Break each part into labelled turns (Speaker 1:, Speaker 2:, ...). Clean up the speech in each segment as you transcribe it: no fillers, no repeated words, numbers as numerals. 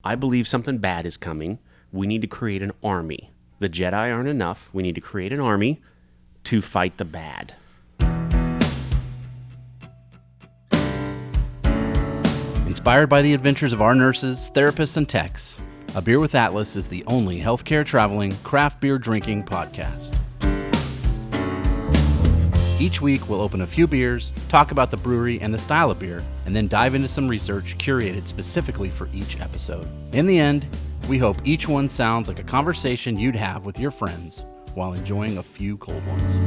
Speaker 1: I believe something bad is coming. We need to create an army. The Jedi aren't enough. We need to create an army to fight the bad.
Speaker 2: Inspired by the adventures of our nurses, therapists, and techs, A Beer with Atlas is the only healthcare traveling, craft beer drinking podcast. Each week, we'll open a few beers, talk about the brewery and the style of beer, and then dive into some research curated specifically for each episode. In the end, we hope each one sounds like a conversation you'd have with your friends while enjoying a few cold ones.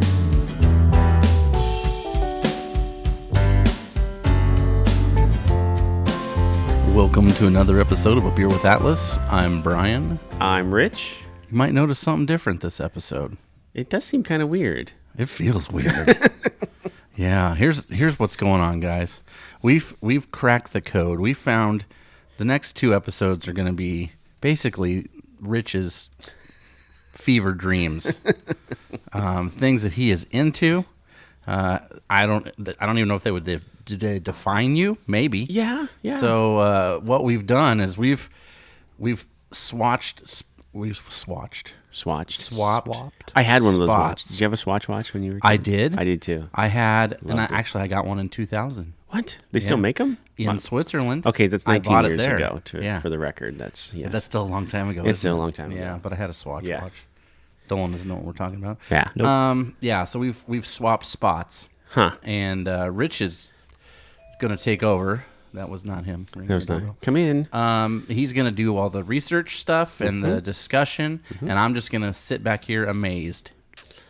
Speaker 2: Welcome to another episode of A Beer with Atlas. I'm Brian.
Speaker 1: I'm Rich.
Speaker 2: You might notice something different this episode.
Speaker 1: It does seem kind of weird.
Speaker 2: It feels weird. Yeah, here's what's going on, guys. We've cracked the code. We found the next two episodes are going to be basically Rich's fever dreams, things that he is into. I don't even know if they would do they define you. Maybe.
Speaker 1: Yeah.
Speaker 2: So what we've done is we've swapped.
Speaker 1: I had one of those
Speaker 2: spots.
Speaker 1: watches. Did you have a Swatch watch when you were a kid?
Speaker 2: I did.
Speaker 1: I did too.
Speaker 2: I had,
Speaker 1: Loved it.
Speaker 2: I got one in 2000
Speaker 1: What? They still make them?
Speaker 2: in Switzerland.
Speaker 1: Okay, that's
Speaker 2: I
Speaker 1: 19
Speaker 2: bought it
Speaker 1: years
Speaker 2: there.
Speaker 1: ago,
Speaker 2: Yeah.
Speaker 1: for the record. That's
Speaker 2: Still a long time ago.
Speaker 1: It's
Speaker 2: isn't
Speaker 1: still a
Speaker 2: it?
Speaker 1: long time ago.
Speaker 2: Yeah, but I had a Swatch
Speaker 1: Yeah.
Speaker 2: watch. Don't want to know what we're talking about.
Speaker 1: Yeah. Nope.
Speaker 2: Yeah. So we've swapped spots.
Speaker 1: Huh.
Speaker 2: And Rich is gonna take over. That was not him.
Speaker 1: That was not. Come in.
Speaker 2: He's gonna do all the research stuff and the discussion, and I'm just gonna sit back here amazed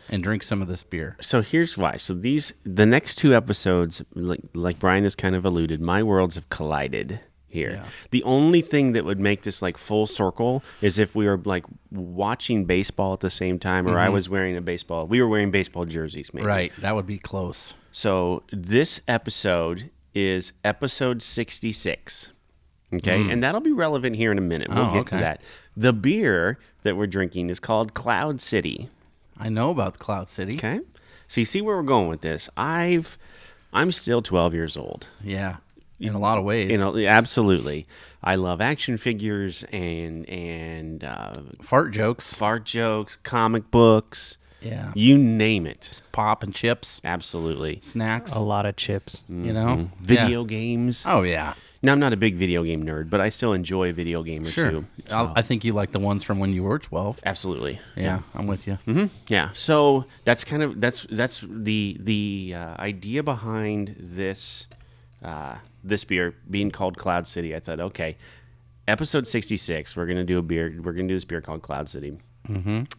Speaker 2: and drink some of this beer.
Speaker 1: So here's why. So the next two episodes, like Brian has kind of alluded, my worlds have collided here.
Speaker 2: Yeah.
Speaker 1: The only thing that would make this like full circle is if we were like watching baseball at the same time, or I was wearing we were wearing baseball jerseys, maybe.
Speaker 2: Right. That would be close.
Speaker 1: So this episode is episode 66. Okay, and that'll be relevant here in a minute. We'll get to that. The beer that we're drinking is called Cloud City.
Speaker 2: I know about Cloud City.
Speaker 1: Okay, so you see where we're going with this. I'm still 12 years old.
Speaker 2: Yeah. In a lot of ways.
Speaker 1: Absolutely. I love action figures and
Speaker 2: Fart jokes.
Speaker 1: comic books.
Speaker 2: Yeah.
Speaker 1: You name it.
Speaker 2: Pop and chips.
Speaker 1: Absolutely.
Speaker 2: Snacks.
Speaker 3: A lot of chips.
Speaker 2: You know?
Speaker 1: Video games.
Speaker 2: Oh, yeah.
Speaker 1: Now, I'm not a big video game nerd, but I still enjoy video game or
Speaker 2: Sure.
Speaker 1: two. So.
Speaker 2: I think you like the ones from when you were 12.
Speaker 1: Absolutely.
Speaker 2: Yeah, I'm with you.
Speaker 1: Mm-hmm. Yeah. So that's kind of that's the idea behind this beer being called Cloud City. I thought, okay, episode 66, we're gonna do this beer called Cloud City,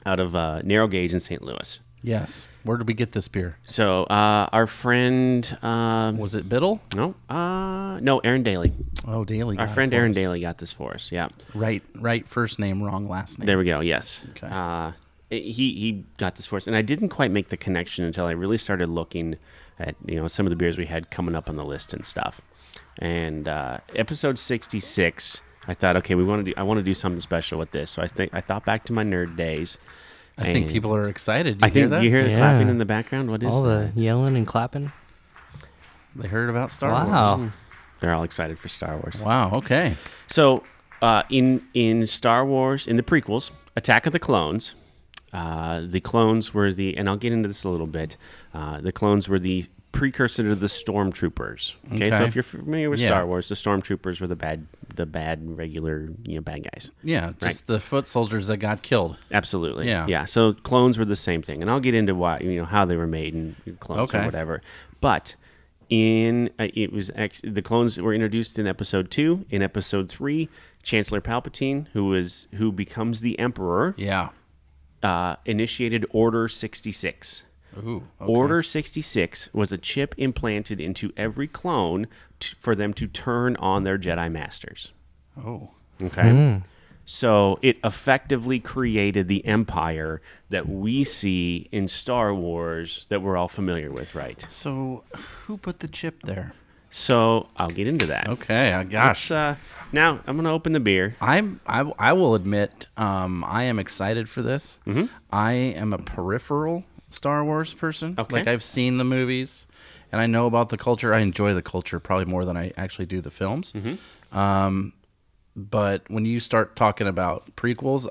Speaker 1: out of Narrow Gauge in St. Louis.
Speaker 2: Yes. Where did we get this beer?
Speaker 1: So our friend
Speaker 2: Was it Biddle?
Speaker 1: no, Aaron Daly.
Speaker 2: Oh, Daly.
Speaker 1: Our friend Aaron Daly got this for us. Yeah.
Speaker 2: Right. First name, wrong last name.
Speaker 1: There we go. Yes.
Speaker 2: Okay.
Speaker 1: He got this for us, and I didn't quite make the connection until I really started looking at some of the beers we had coming up on the list and stuff. And episode 66, I thought, okay, I want to do something special with this. So I thought back to my nerd days.
Speaker 2: I think people are excited.
Speaker 1: I think you hear the
Speaker 3: Yeah.
Speaker 1: clapping in the background. What is
Speaker 3: All
Speaker 1: that?
Speaker 3: the yelling and clapping.
Speaker 2: They heard about Star
Speaker 3: Wow.
Speaker 2: Wars.
Speaker 1: They're all excited for Star Wars.
Speaker 2: Wow. Okay.
Speaker 1: So in Star Wars, in the prequels, Attack of the Clones, the clones were and I'll get into this a little bit, the clones were the precursor to the stormtroopers. Okay, so
Speaker 2: Okay.
Speaker 1: if you're familiar with
Speaker 2: Yeah.
Speaker 1: Star Wars, the stormtroopers were the bad regular bad guys.
Speaker 2: Yeah. Just the foot soldiers that got killed.
Speaker 1: Absolutely.
Speaker 2: Yeah.
Speaker 1: Yeah. So clones were the same thing, and I'll get into why how they were made and clones or
Speaker 2: Okay.
Speaker 1: whatever. But the clones were introduced in episode 2. In episode 3, Chancellor Palpatine, who becomes the Emperor,
Speaker 2: Yeah.
Speaker 1: initiated Order 66.
Speaker 2: Ooh. Okay.
Speaker 1: Order 66 was a chip implanted into every clone for them to turn on their Jedi Masters.
Speaker 2: Oh.
Speaker 1: Okay? So it effectively created the empire that we see in Star Wars that we're all familiar with, right?
Speaker 2: So who put the chip there?
Speaker 1: So I'll get into that.
Speaker 2: Okay. Gosh.
Speaker 1: Now I'm going to open the beer.
Speaker 2: I will admit, I am excited for this.
Speaker 1: Mm-hmm.
Speaker 2: I am a peripheral Star Wars person.
Speaker 1: Okay.
Speaker 2: Like I've seen the movies, and I know about the culture. I enjoy the culture probably more than I actually do the films. But when you start talking about prequels,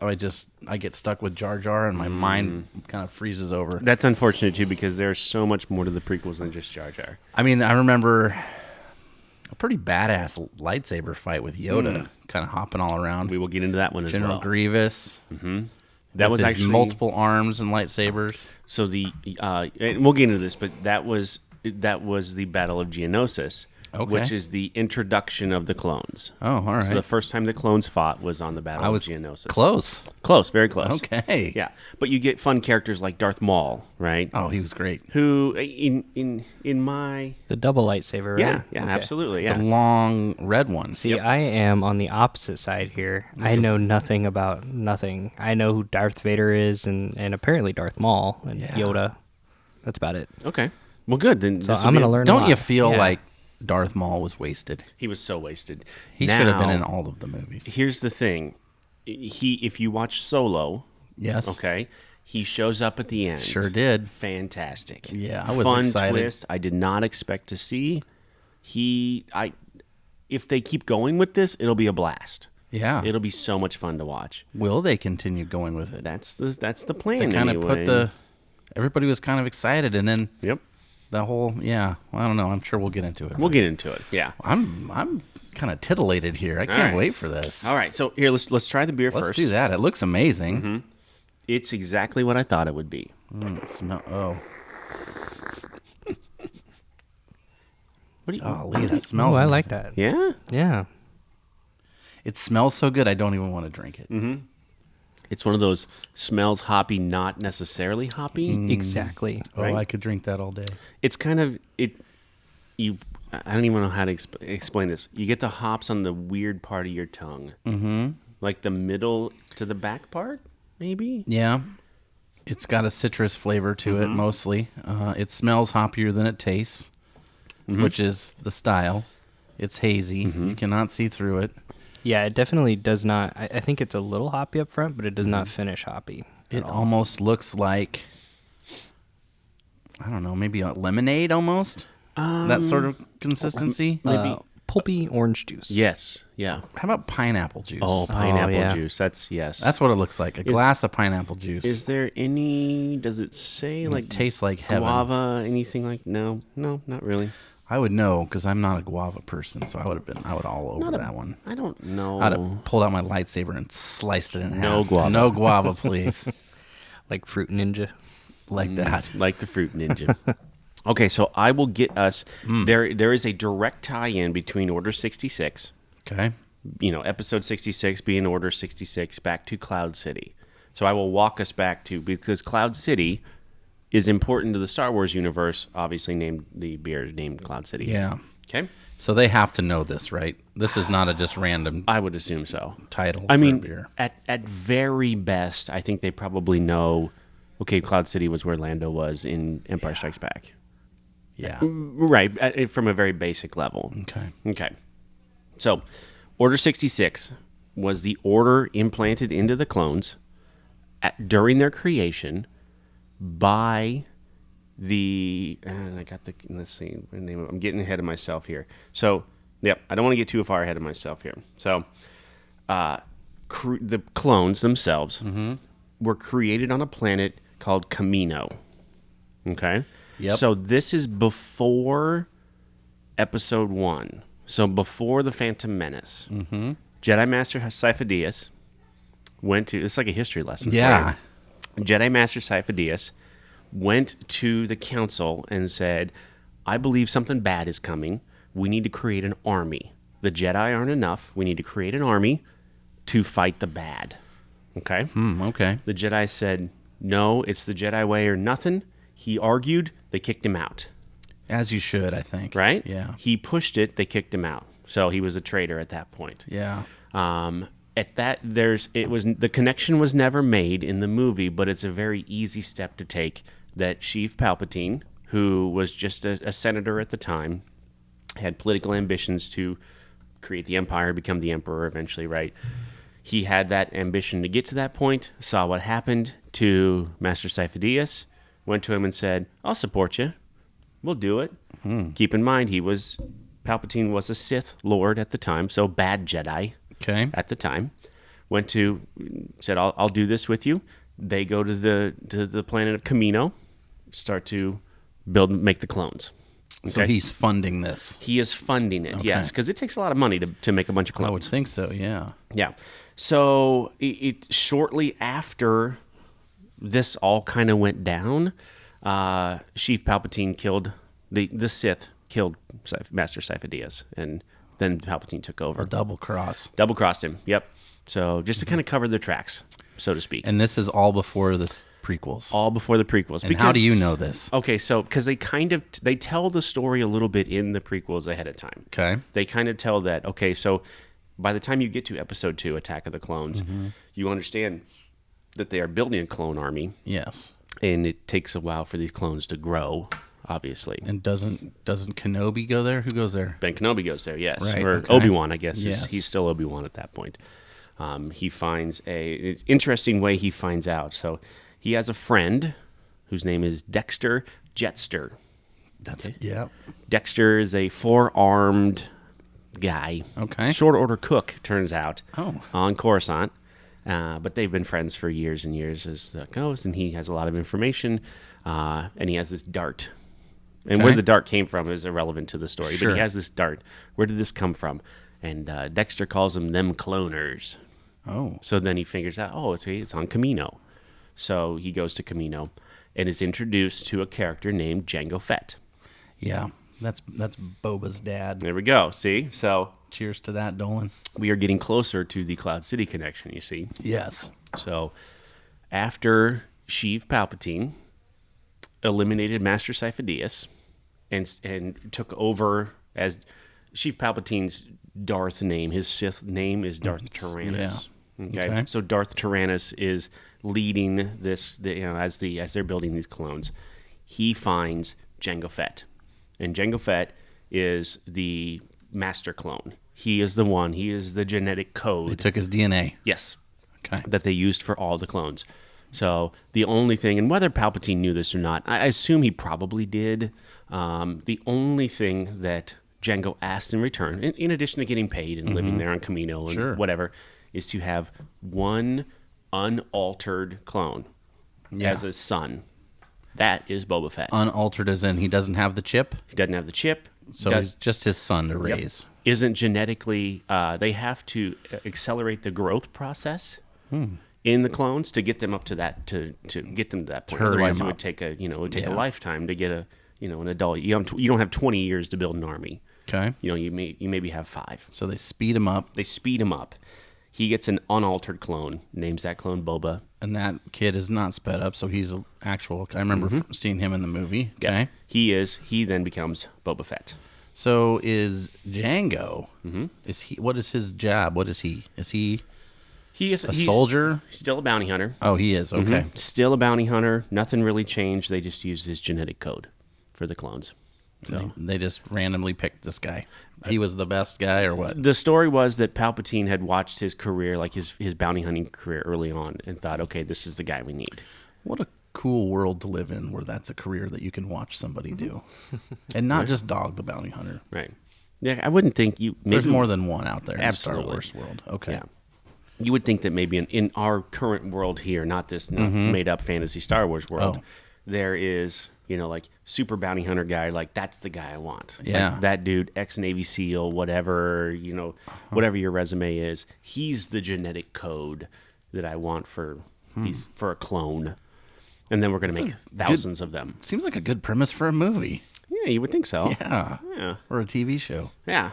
Speaker 2: I get stuck with Jar Jar, and my mind kind of freezes over.
Speaker 1: That's unfortunate too, because there's so much more to the prequels than just Jar Jar.
Speaker 2: I mean, I remember a pretty badass lightsaber fight with Yoda, kind of hopping all around.
Speaker 1: We will get into that one as
Speaker 2: General
Speaker 1: well.
Speaker 2: Grievous.
Speaker 1: That was
Speaker 2: his
Speaker 1: actually
Speaker 2: multiple arms and lightsabers.
Speaker 1: So and we'll get into this, but that was the Battle of Geonosis, which is the introduction of the clones.
Speaker 2: Oh, all right.
Speaker 1: So the first time the clones fought was on the Battle
Speaker 2: I was
Speaker 1: of Geonosis.
Speaker 2: close.
Speaker 1: Very close.
Speaker 2: Okay.
Speaker 1: Yeah, but you get fun characters like Darth Maul, right?
Speaker 2: Oh, he was great.
Speaker 1: Who in my
Speaker 3: The double lightsaber, right?
Speaker 1: yeah,
Speaker 3: Okay.
Speaker 1: absolutely,
Speaker 2: The
Speaker 1: yeah.
Speaker 2: long red one.
Speaker 3: See, I am on the opposite side here. I know nothing about nothing. I know who Darth Vader is and apparently Darth Maul and
Speaker 2: Yeah.
Speaker 3: Yoda. That's about it.
Speaker 1: Okay, well, good. Then
Speaker 3: So
Speaker 1: this will
Speaker 3: I'm
Speaker 1: be-
Speaker 3: going to learn a
Speaker 2: Don't
Speaker 3: lot.
Speaker 2: you feel
Speaker 3: Yeah.
Speaker 2: like Darth Maul was wasted?
Speaker 1: He was so wasted.
Speaker 2: He should have been
Speaker 1: Now,
Speaker 2: in all of the movies.
Speaker 1: Here's the thing. If you watch Solo,
Speaker 2: Yes.
Speaker 1: okay, he shows up at the end.
Speaker 2: Sure did.
Speaker 1: Fantastic.
Speaker 2: Yeah, I was
Speaker 1: Fun
Speaker 2: excited.
Speaker 1: twist. I did not expect to see. If they keep going with this, it'll be a blast.
Speaker 2: Yeah.
Speaker 1: It'll be so much fun to watch.
Speaker 2: Will they continue going with it?
Speaker 1: That's the plan.
Speaker 2: They kind of
Speaker 1: anyway.
Speaker 2: put everybody was kind of excited, and then
Speaker 1: Yep.
Speaker 2: the whole well, I don't know. I'm sure we'll get into it.
Speaker 1: We'll get into it. Yeah.
Speaker 2: I'm kind of titillated here. I can't
Speaker 1: right.
Speaker 2: wait for this.
Speaker 1: All right. So here, let's try the beer
Speaker 2: Let's
Speaker 1: first.
Speaker 2: do that. It looks amazing.
Speaker 1: It's exactly what I thought it would be. What do you?
Speaker 2: Oh, Lee, that
Speaker 3: Oh,
Speaker 2: smells.
Speaker 3: I
Speaker 2: amazing.
Speaker 3: like that.
Speaker 1: Yeah.
Speaker 3: Yeah.
Speaker 2: It smells so good. I don't even want to drink it.
Speaker 1: It's one of those smells hoppy, not necessarily hoppy.
Speaker 3: Exactly.
Speaker 2: Oh,
Speaker 1: Right.
Speaker 2: I could drink that all day.
Speaker 1: It's kind of it. I don't even know how to explain this. You get the hops on the weird part of your tongue, like the middle to the back part, maybe.
Speaker 2: Yeah. It's got a citrus flavor to it mostly. It smells hoppier than it tastes, which is the style. It's hazy. You cannot see through it.
Speaker 3: Yeah, it definitely does not. I think it's a little hoppy up front, but it does not finish hoppy.
Speaker 2: It almost looks like, I don't know, maybe a lemonade almost. That sort of consistency.
Speaker 3: Pulpy orange juice.
Speaker 1: Yes. Yeah.
Speaker 2: How about pineapple juice?
Speaker 1: Oh, pineapple
Speaker 3: yeah.
Speaker 1: juice. That's yes.
Speaker 2: That's what it looks like. A glass of pineapple juice.
Speaker 1: Is there any? Does it say like
Speaker 2: it tastes like heaven.
Speaker 1: guava? Anything like? No, not really.
Speaker 2: I would know because I'm not a guava person, so I would all over that one.
Speaker 1: I don't know.
Speaker 2: I'd have pulled out my lightsaber and sliced it in half.
Speaker 1: No guava.
Speaker 2: No guava, please.
Speaker 3: Like Fruit Ninja.
Speaker 2: Like that.
Speaker 1: Like the Fruit Ninja. Okay, so I will get us there. There is a direct tie-in between Order 66,
Speaker 2: Okay.
Speaker 1: Episode 66 being Order 66, back to Cloud City. So I will walk us back to, because Cloud City is important to the Star Wars universe. Obviously, the beer is named Cloud City.
Speaker 2: Yeah.
Speaker 1: Okay.
Speaker 2: So they have to know this, right? This is not a just random
Speaker 1: I would assume so.
Speaker 2: title
Speaker 1: I
Speaker 2: for
Speaker 1: mean,
Speaker 2: a beer.
Speaker 1: at very best, I think they probably know. Okay, Cloud City was where Lando was in Empire Strikes Back.
Speaker 2: Yeah.
Speaker 1: Right, from a very basic level. Okay. So, Order 66 was the order implanted into the clones during their creation by the. I got the. Let's see. I'm getting ahead of myself here. So, yep, I don't want to get too far ahead of myself here. So, the clones themselves were created on a planet called Camino. Okay?
Speaker 2: Yep.
Speaker 1: So this is before Episode 1. So before The Phantom Menace. Jedi Master Sifo-Dyas went to... It's like a history lesson. for
Speaker 2: Yeah.
Speaker 1: you. Jedi Master Sifo-Dyas went to the council and said, I believe something bad is coming. We need to create an army. The Jedi aren't enough. We need to create an army to fight the bad. Okay?
Speaker 2: Okay.
Speaker 1: The Jedi said, no, it's the Jedi way or nothing. He argued. They kicked him out.
Speaker 2: As you should, I think.
Speaker 1: Right?
Speaker 2: Yeah.
Speaker 1: He pushed it. They kicked him out. So he was a traitor at that point.
Speaker 2: Yeah.
Speaker 1: At that, the connection was never made in the movie, but it's a very easy step to take. That Sheev Palpatine, who was just a senator at the time, had political ambitions to create the Empire, become the Emperor eventually, right? He had that ambition to get to that point, saw what happened to Master Sifo-Dyas, went to him and said, I'll support you. We'll do it. Keep in mind, Palpatine was a Sith Lord at the time, so bad Jedi.
Speaker 2: Okay.
Speaker 1: at the time. Said, I'll do this with you. They go to the planet of Camino, start to make the clones.
Speaker 2: So he's funding this.
Speaker 1: He is funding it, yes, because it takes a lot of money to make a bunch of clones.
Speaker 2: I would think so, yeah.
Speaker 1: Yeah. So shortly after this all kind of went down, Sheev Palpatine killed the Sith, killed Master Sifo-Dyas, and then Palpatine took over.
Speaker 2: A double cross.
Speaker 1: Double crossed him. Yep. So just to kind of cover the tracks, so to speak.
Speaker 2: And this is all before the prequels.
Speaker 1: All before the prequels.
Speaker 2: And how do you know this?
Speaker 1: Okay, so because they they tell the story a little bit in the prequels ahead of time.
Speaker 2: Okay.
Speaker 1: They kind of tell that, okay, so by the time you get to Episode 2, Attack of the Clones, you understand that they are building a clone army.
Speaker 2: Yes.
Speaker 1: And it takes a while for these clones to grow, obviously.
Speaker 2: And doesn't Kenobi go there? Who goes there?
Speaker 1: Ben Kenobi goes there, yes.
Speaker 2: Right,
Speaker 1: Or
Speaker 2: okay.
Speaker 1: Obi-Wan, I guess.
Speaker 2: Yes.
Speaker 1: He's still Obi-Wan at that point. He finds it's an interesting way he finds out. So he has a friend whose name is Dexter Jetster.
Speaker 2: Yeah.
Speaker 1: Dexter is a 4-armed guy.
Speaker 2: Okay.
Speaker 1: Short order cook, turns out,
Speaker 2: Oh.
Speaker 1: on Coruscant. But they've been friends for years and years as that goes, and he has a lot of information, and he has this dart. And
Speaker 2: Okay.
Speaker 1: where the dart came from is irrelevant to the story,
Speaker 2: Sure.
Speaker 1: but he has this dart. Where did this come from? And Dexter calls them cloners.
Speaker 2: Oh.
Speaker 1: So then he figures out, it's on Camino. So he goes to Camino and is introduced to a character named Jango Fett.
Speaker 2: Yeah. That's Boba's dad.
Speaker 1: There we go. See? So
Speaker 2: Cheers to that, Dolan.
Speaker 1: we are getting closer to the Cloud City connection, you see.
Speaker 2: Yes.
Speaker 1: So after Sheev Palpatine eliminated Master Sifo-Dyas and took over as Sheev Palpatine's Darth name, his Sith name is Darth Tyrannus.
Speaker 2: Yeah.
Speaker 1: Okay? So Darth Tyrannus is leading this, as they're building these clones. He finds Jango Fett, and Jango Fett is the master clone. He is the one. He is the genetic code.
Speaker 2: They took his DNA.
Speaker 1: Yes.
Speaker 2: Okay.
Speaker 1: That they used for all the clones. So the only thing, and whether Palpatine knew this or not, I assume he probably did. The only thing that Jango asked in return, in addition to getting paid and living there on Camino and
Speaker 2: Sure.
Speaker 1: whatever, is to have one unaltered clone as a son. That is Boba Fett.
Speaker 2: Unaltered as in he doesn't have the chip,
Speaker 1: He doesn't have the chip.
Speaker 2: so he's just his son to raise.
Speaker 1: Isn't genetically, they have to accelerate the growth process in the clones to get them up to that, to get them to that point.
Speaker 2: Hurry
Speaker 1: Otherwise,
Speaker 2: them
Speaker 1: it would
Speaker 2: up.
Speaker 1: take a
Speaker 2: Yeah.
Speaker 1: lifetime to get an adult. You don't have 20 years to build an army.
Speaker 2: Okay.
Speaker 1: You maybe have 5.
Speaker 2: So they speed him up,
Speaker 1: They speed him up. He gets an unaltered clone. Names that clone Boba.
Speaker 2: and that kid is not sped up, so he's actual. I remember seeing him in the movie. Okay.
Speaker 1: He then becomes Boba Fett.
Speaker 2: So is Django? Is he? What is his job? What is he? Is he
Speaker 1: He's
Speaker 2: soldier?
Speaker 1: Still a bounty hunter.
Speaker 2: Oh, he is. Okay.
Speaker 1: Still a bounty hunter. Nothing really changed. They just used his genetic code for the clones. So
Speaker 2: They just randomly picked this guy. He was the best guy, or what?
Speaker 1: the story was that Palpatine had watched his career, like his bounty hunting career early on, and thought, okay, this is the guy we need.
Speaker 2: What a cool world to live in, where that's a career that you can watch somebody do, and not just Dog the Bounty Hunter.
Speaker 1: Right. Yeah, I wouldn't think you. Maybe,
Speaker 2: There's more than one out there in the
Speaker 1: Absolutely.
Speaker 2: Star Wars world. Okay.
Speaker 1: Yeah. You would think that maybe in our current world here, not this made up fantasy Star Wars world, there is, like super bounty hunter guy, like that's the guy I want.
Speaker 2: Yeah.
Speaker 1: Like, that dude, ex-Navy SEAL, whatever, whatever your resume is, he's the genetic code that I want for a clone. And then we're going to make thousands of them.
Speaker 2: Seems like a good premise for a movie.
Speaker 1: Yeah, you would think so.
Speaker 2: Yeah.
Speaker 1: Yeah.
Speaker 2: Or a TV show.
Speaker 1: Yeah.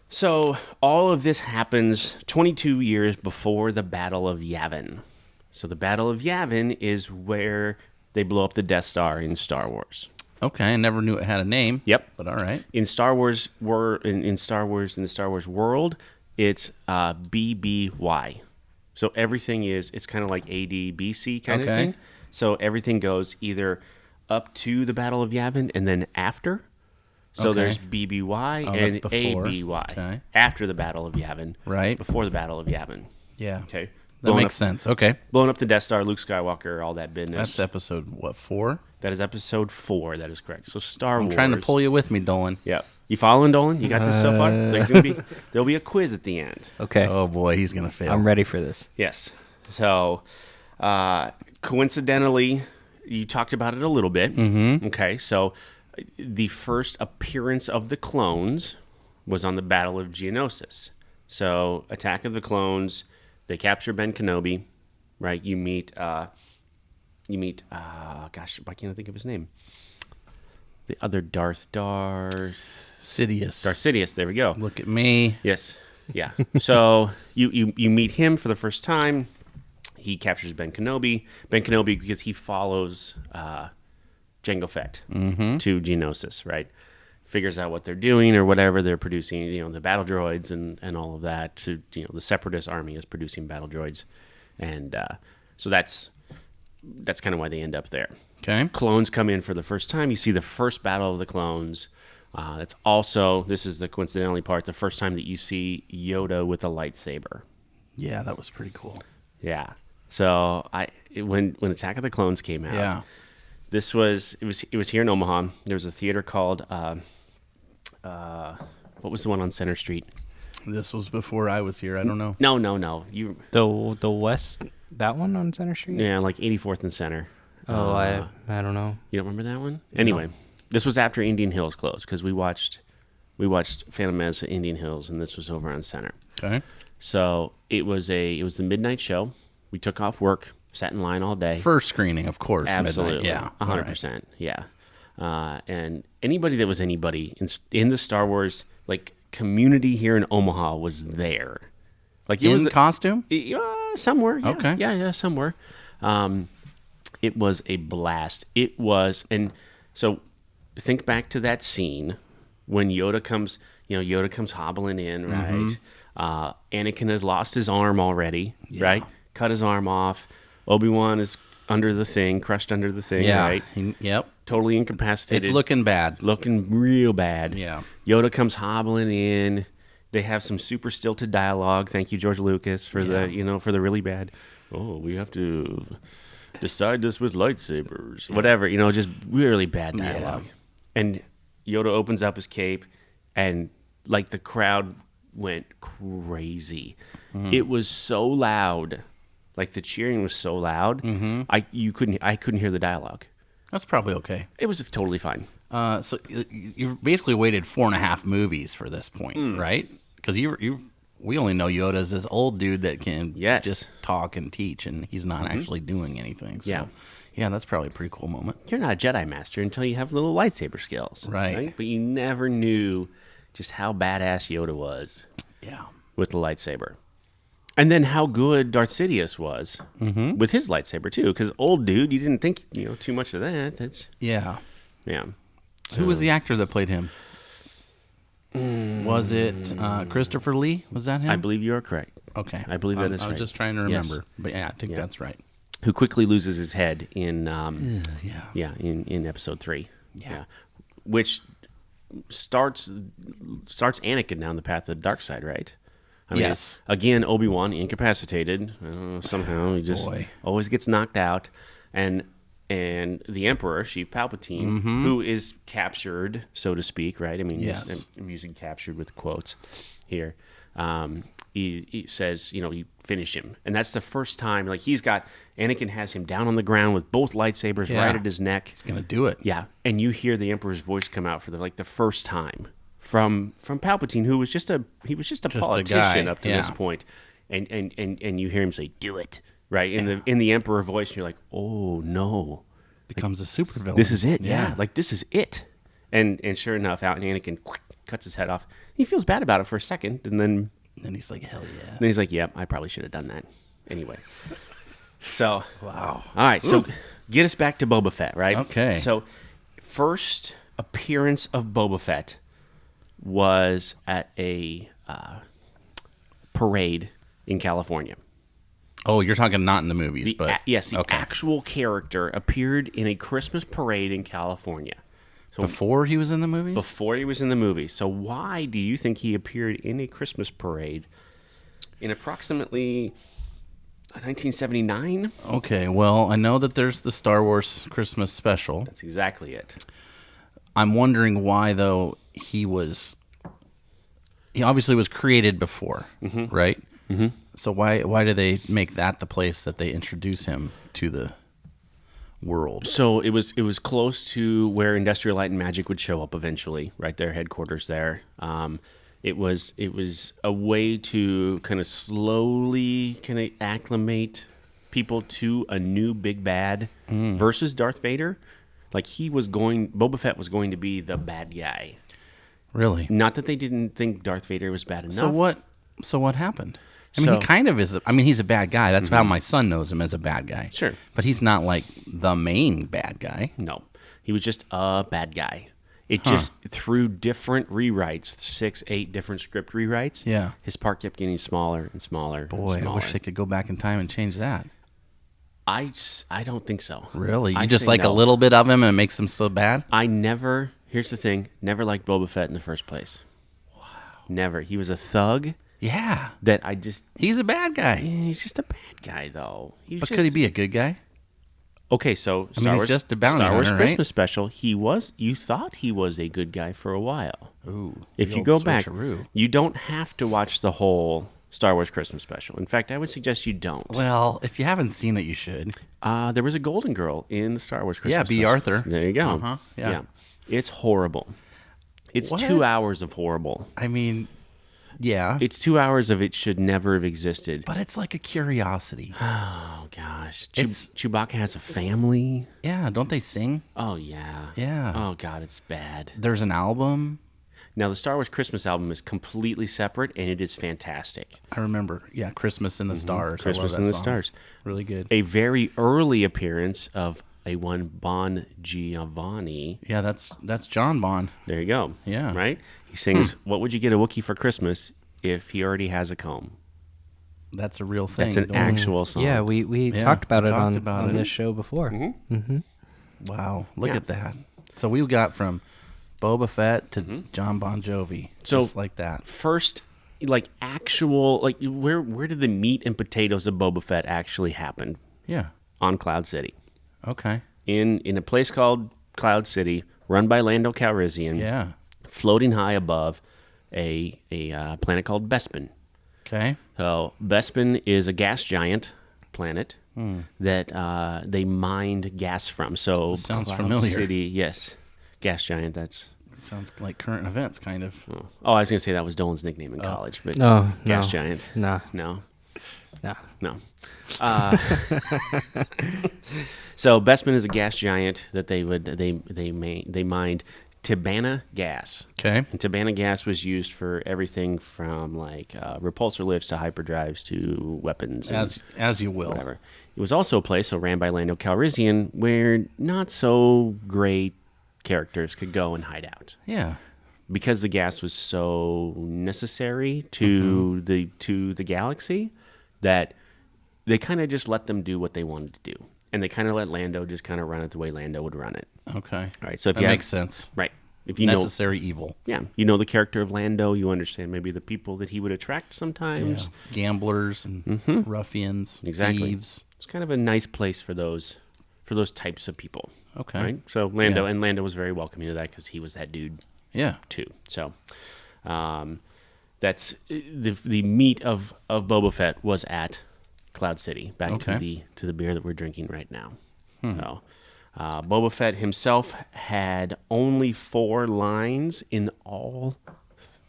Speaker 1: So all of this happens 22 years before the Battle of Yavin. So the Battle of Yavin is where they blow up the Death Star in Star Wars.
Speaker 2: Okay, I never knew it had a name.
Speaker 1: Yep.
Speaker 2: But all right.
Speaker 1: In Star Wars, in the Star Wars world, it's BBY. So everything it's kind of like AD BC kind of
Speaker 2: Okay.
Speaker 1: thing. So everything goes either up to the Battle of Yavin and then after. So
Speaker 2: Okay.
Speaker 1: there's BBY
Speaker 2: Oh,
Speaker 1: and
Speaker 2: that's before.
Speaker 1: ABY
Speaker 2: Okay.
Speaker 1: after the Battle of Yavin.
Speaker 2: Right.
Speaker 1: Before the Battle of Yavin.
Speaker 2: Yeah.
Speaker 1: Okay.
Speaker 2: That makes sense. Okay.
Speaker 1: Blowing up the Death Star, Luke Skywalker, all that business.
Speaker 2: That's episode, 4?
Speaker 1: That is episode 4. That is correct. So Star Wars.
Speaker 2: I'm trying to pull you with me, Dolan.
Speaker 1: Yeah. You following, Dolan? You got this so far? There'll be a quiz at the end.
Speaker 3: Okay.
Speaker 2: Oh boy, he's gonna fail.
Speaker 3: I'm ready for this.
Speaker 1: Yes. So, coincidentally, you talked about it a little bit. Mm-hmm. Okay. So, the first appearance of the clones was on the Battle of Geonosis. So, Attack of the Clones. They capture Ben Kenobi. Right. You meet. Gosh, why can't I think of his name? The other Darth Sidious. There we go.
Speaker 2: Look at me.
Speaker 1: Yes. Yeah. So you meet him for the first time. He captures Ben Kenobi. Because he follows Jango Fett to Geonosis, right? Figures out what they're doing or whatever they're producing. The battle droids and all of that. To the Separatist army is producing battle droids, and so that's kind of why they end up there.
Speaker 2: Okay.
Speaker 1: Clones come in for the first time. You see the first battle of the clones. That's also, this is the coincidentally part, the first time that you see Yoda with a lightsaber.
Speaker 2: Yeah, that was pretty cool.
Speaker 1: Yeah. So when Attack of the Clones came out, it was here in Omaha. There was a theater called what was the one on Center Street?
Speaker 2: This was before I was here. I don't know.
Speaker 1: No.
Speaker 3: The West, that one on Center Street?
Speaker 1: Yeah, like 84th and Center.
Speaker 3: Oh, I don't know.
Speaker 1: You don't remember that one? Anyway, this was after Indian Hills closed because we watched Phantom Menace at Indian Hills, and this was over on Center.
Speaker 2: Okay.
Speaker 1: So it was the midnight show. We took off work, sat in line all day.
Speaker 2: First screening, of course.
Speaker 1: Absolutely,
Speaker 2: Midnight. Yeah,
Speaker 1: 100%. Yeah, and anybody that was anybody in the Star Wars community here in Omaha was there. Like
Speaker 2: in costume?
Speaker 1: Somewhere. Yeah,
Speaker 2: okay.
Speaker 1: Yeah, somewhere. It was a blast. It was, and so think back to that scene when Yoda comes hobbling in, right? Anakin has lost his arm already, right? Cut his arm off. Obi-Wan is crushed under the thing, right?
Speaker 2: Yep.
Speaker 1: Totally incapacitated.
Speaker 2: It's looking bad.
Speaker 1: Looking real bad.
Speaker 2: Yeah.
Speaker 1: Yoda comes hobbling in. They have some super stilted dialogue. Thank you, George Lucas, for the really bad. Oh, we have to decide this with lightsabers. Whatever, just really bad dialogue.
Speaker 2: Yeah.
Speaker 1: And Yoda opens up his cape, and the crowd went crazy. It was so loud. The cheering was so loud. I couldn't hear the dialogue.
Speaker 2: That's probably okay.
Speaker 1: It was totally fine.
Speaker 2: So you've basically waited 4.5 movies for this point, right? Because we only know Yoda as this old dude that can just talk and teach, and he's not actually doing anything. So, yeah, that's probably a pretty cool moment.
Speaker 1: You're not a Jedi Master until you have little lightsaber skills.
Speaker 2: Right.
Speaker 1: But you never knew just how badass Yoda was with the lightsaber. And then how good Darth Sidious was with his lightsaber, too. Because old dude, you didn't think too much of that.
Speaker 2: Yeah.
Speaker 1: Yeah.
Speaker 2: Who was the actor that played him? Was it Christopher Lee? Was that him?
Speaker 1: I believe you are correct.
Speaker 2: Okay.
Speaker 1: I believe that is
Speaker 2: I was
Speaker 1: right.
Speaker 2: just trying to remember.
Speaker 1: Yes.
Speaker 2: But yeah, I think that's right.
Speaker 1: Who quickly loses his head in in episode 3. Yeah. Which starts Anakin down the path of the dark side, right? I mean,
Speaker 2: yes.
Speaker 1: Again, Obi-Wan incapacitated. Somehow he just always gets knocked out, and the Emperor, Sheev Palpatine, who is captured, so to speak, right? I mean, I'm using captured with quotes here. He says, you finish him, and that's the first time. Anakin has him down on the ground with both lightsabers right at his neck.
Speaker 2: He's gonna do it.
Speaker 1: Yeah, and you hear the Emperor's voice come out for the first time. From Palpatine, who was just a politician up to this point, and you hear him say, "Do it," right in the Emperor voice, and you're like, "Oh no!"
Speaker 2: Becomes a supervillain.
Speaker 1: This is it, yeah. This is it, and sure enough, out Anakin cuts his head off. He feels bad about it for a second, and then
Speaker 2: he's like, "Hell yeah!"
Speaker 1: Then he's like, "Yeah, I probably should have done that." Anyway, so
Speaker 2: wow.
Speaker 1: All right, so get us back to Boba Fett, right?
Speaker 2: Okay.
Speaker 1: So first appearance of Boba Fett was at a parade in California.
Speaker 2: Oh, you're talking not in the movies, but
Speaker 1: the actual character appeared in a Christmas parade in California. So
Speaker 2: before he was in the movies?
Speaker 1: Before he was in the movies. So why do you think he appeared in a Christmas parade in approximately 1979?
Speaker 2: Okay, well, I know that there's the Star Wars Christmas special.
Speaker 1: That's exactly it.
Speaker 2: I'm wondering why, though, he obviously was created before, right? Mm-hmm. So why do they make that the place that they introduce him to the world?
Speaker 1: So it was close to where Industrial Light and Magic would show up eventually, right? Their headquarters there. It was a way to kind of slowly kind of acclimate people to a new big bad versus Darth Vader. Like Boba Fett was going to be the bad guy.
Speaker 2: Really?
Speaker 1: Not that they didn't think Darth Vader was bad enough.
Speaker 2: So what happened? I mean, he kind of is. He's a bad guy. That's how my son knows him, as a bad guy.
Speaker 1: Sure.
Speaker 2: But he's not like the main bad guy.
Speaker 1: No, he was just a bad guy. It just, through different rewrites, 6, 8 different script rewrites,
Speaker 2: Yeah.
Speaker 1: his part kept getting smaller and smaller.
Speaker 2: Boy,
Speaker 1: and smaller.
Speaker 2: I wish they could go back in time and change that.
Speaker 1: I don't think so.
Speaker 2: Really? You
Speaker 1: I
Speaker 2: just
Speaker 1: say
Speaker 2: like
Speaker 1: no.
Speaker 2: a little bit of him and it makes him so bad?
Speaker 1: Here's the thing, never liked Boba Fett in the first place. Wow. Never. He was a thug
Speaker 2: Yeah.
Speaker 1: that I just...
Speaker 2: He's a bad guy.
Speaker 1: He's just a bad guy, though.
Speaker 2: But could he be a good guy?
Speaker 1: Okay, so
Speaker 2: I mean, he's just a bounty
Speaker 1: Star Wars
Speaker 2: hunter, right?
Speaker 1: Christmas special, you thought he was a good guy for a while.
Speaker 2: Ooh.
Speaker 1: If
Speaker 2: the
Speaker 1: you
Speaker 2: old
Speaker 1: go back,
Speaker 2: switcheroo.
Speaker 1: you don't have to watch the whole Star Wars Christmas special. In fact, I would suggest you don't.
Speaker 2: Well, if you haven't seen it, you should.
Speaker 1: There was a golden girl in the Star Wars Christmas
Speaker 2: Yeah,
Speaker 1: special.
Speaker 2: B. Arthur.
Speaker 1: There you go.
Speaker 2: Uh-huh, yeah.
Speaker 1: It's horrible. It's
Speaker 2: What?
Speaker 1: 2 hours of horrible.
Speaker 2: I mean, yeah.
Speaker 1: It's 2 hours of it should never have existed.
Speaker 2: But it's like a curiosity.
Speaker 1: Oh, gosh.
Speaker 2: It's-
Speaker 1: Chewbacca has a family.
Speaker 2: Yeah, don't they sing?
Speaker 1: Oh, yeah.
Speaker 2: Yeah.
Speaker 1: Oh, God, it's bad.
Speaker 2: There's an album.
Speaker 1: Now, the Star Wars Christmas album is completely separate, and it is fantastic.
Speaker 2: I remember. Yeah, Christmas in the Stars. I love
Speaker 1: Christmas
Speaker 2: that
Speaker 1: in the
Speaker 2: song.
Speaker 1: Stars.
Speaker 2: Really good.
Speaker 1: A very early appearance of a one Bon Giovanni.
Speaker 2: Yeah, that's John Bond.
Speaker 1: There you go.
Speaker 2: Yeah.
Speaker 1: Right? He sings, What would you get a Wookiee for Christmas if he already has a comb?
Speaker 2: That's a real thing.
Speaker 1: That's an
Speaker 2: Don't-
Speaker 1: actual song.
Speaker 3: Yeah, we
Speaker 2: Yeah,
Speaker 3: talked about
Speaker 2: we
Speaker 3: it
Speaker 2: talked
Speaker 3: on,
Speaker 2: about
Speaker 3: on
Speaker 2: it.
Speaker 3: this show before.
Speaker 2: Wow, look
Speaker 1: Yeah.
Speaker 2: at that. So we got from Boba Fett to John Bon Jovi.
Speaker 1: So-
Speaker 2: just like that.
Speaker 1: First, where did the meat and potatoes of Boba Fett actually happen?
Speaker 2: Yeah.
Speaker 1: On Cloud City.
Speaker 2: Okay.
Speaker 1: In a place called Cloud City, run by Lando Calrissian,
Speaker 2: Yeah.
Speaker 1: floating high above a planet called Bespin.
Speaker 2: Okay.
Speaker 1: So Bespin is a gas giant planet that they mined gas from. So
Speaker 2: Sounds
Speaker 1: Cloud
Speaker 2: familiar.
Speaker 1: City, yes, gas giant. That's
Speaker 2: Sounds like current events, kind of.
Speaker 1: I was gonna say that was Dolan's nickname in college, but
Speaker 3: Oh,
Speaker 1: gas
Speaker 3: no.
Speaker 1: giant.
Speaker 3: Nah,
Speaker 1: No,
Speaker 3: nah.
Speaker 1: no. So Bespin is a gas giant that they mined Tibanna gas.
Speaker 2: Okay.
Speaker 1: And Tibanna gas was used for everything from like repulsor lifts to hyperdrives to weapons. And
Speaker 2: As you will.
Speaker 1: whatever. It was also a place, ran by Lando Calrissian, where not so great characters could go and hide out
Speaker 2: Yeah.
Speaker 1: because the gas was so necessary to the galaxy that they kind of just let them do what they wanted to do, and they kind of let Lando just kind of run it the way Lando would run it.
Speaker 2: Okay.
Speaker 1: All right, so if
Speaker 2: That
Speaker 1: you
Speaker 2: makes sense.
Speaker 1: right, if you know,
Speaker 2: Necessary evil.
Speaker 1: you know the character of Lando, you understand maybe the people that he would attract sometimes.
Speaker 2: Yeah. Gamblers and ruffians,
Speaker 1: Exactly.
Speaker 2: thieves.
Speaker 1: It's kind of a nice place for those types of people.
Speaker 2: Okay.
Speaker 1: Right. So Lando
Speaker 2: Yeah.
Speaker 1: and Lando was very welcoming to that because he was that dude
Speaker 2: Yeah.
Speaker 1: too. So that's the meat of Boba Fett was at Cloud City. Back
Speaker 2: Okay.
Speaker 1: to the beer that we're drinking right now. So Boba Fett himself had only 4 lines in all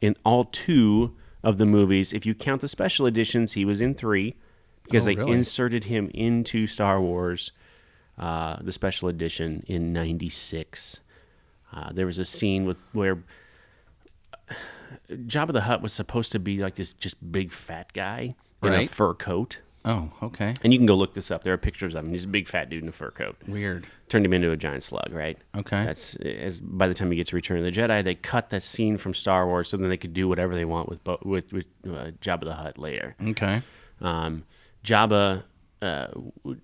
Speaker 1: 2 of the movies. If you count the special editions, he was in 3 because they
Speaker 2: really?
Speaker 1: inserted him into Star Wars, the special edition in '96. There was a scene where Jabba the Hutt was supposed to be like this just big fat guy in a
Speaker 2: Right.
Speaker 1: fur coat.
Speaker 2: Oh, okay.
Speaker 1: And you can go look this up. There are pictures of him. He's a big fat dude in a fur coat.
Speaker 2: Weird.
Speaker 1: Turned him into a giant slug, right?
Speaker 2: Okay.
Speaker 1: That's by the time you get to Return of the Jedi, they cut that scene from Star Wars so then they could do whatever they want with Jabba the Hutt later.
Speaker 2: Okay.
Speaker 1: Jabba,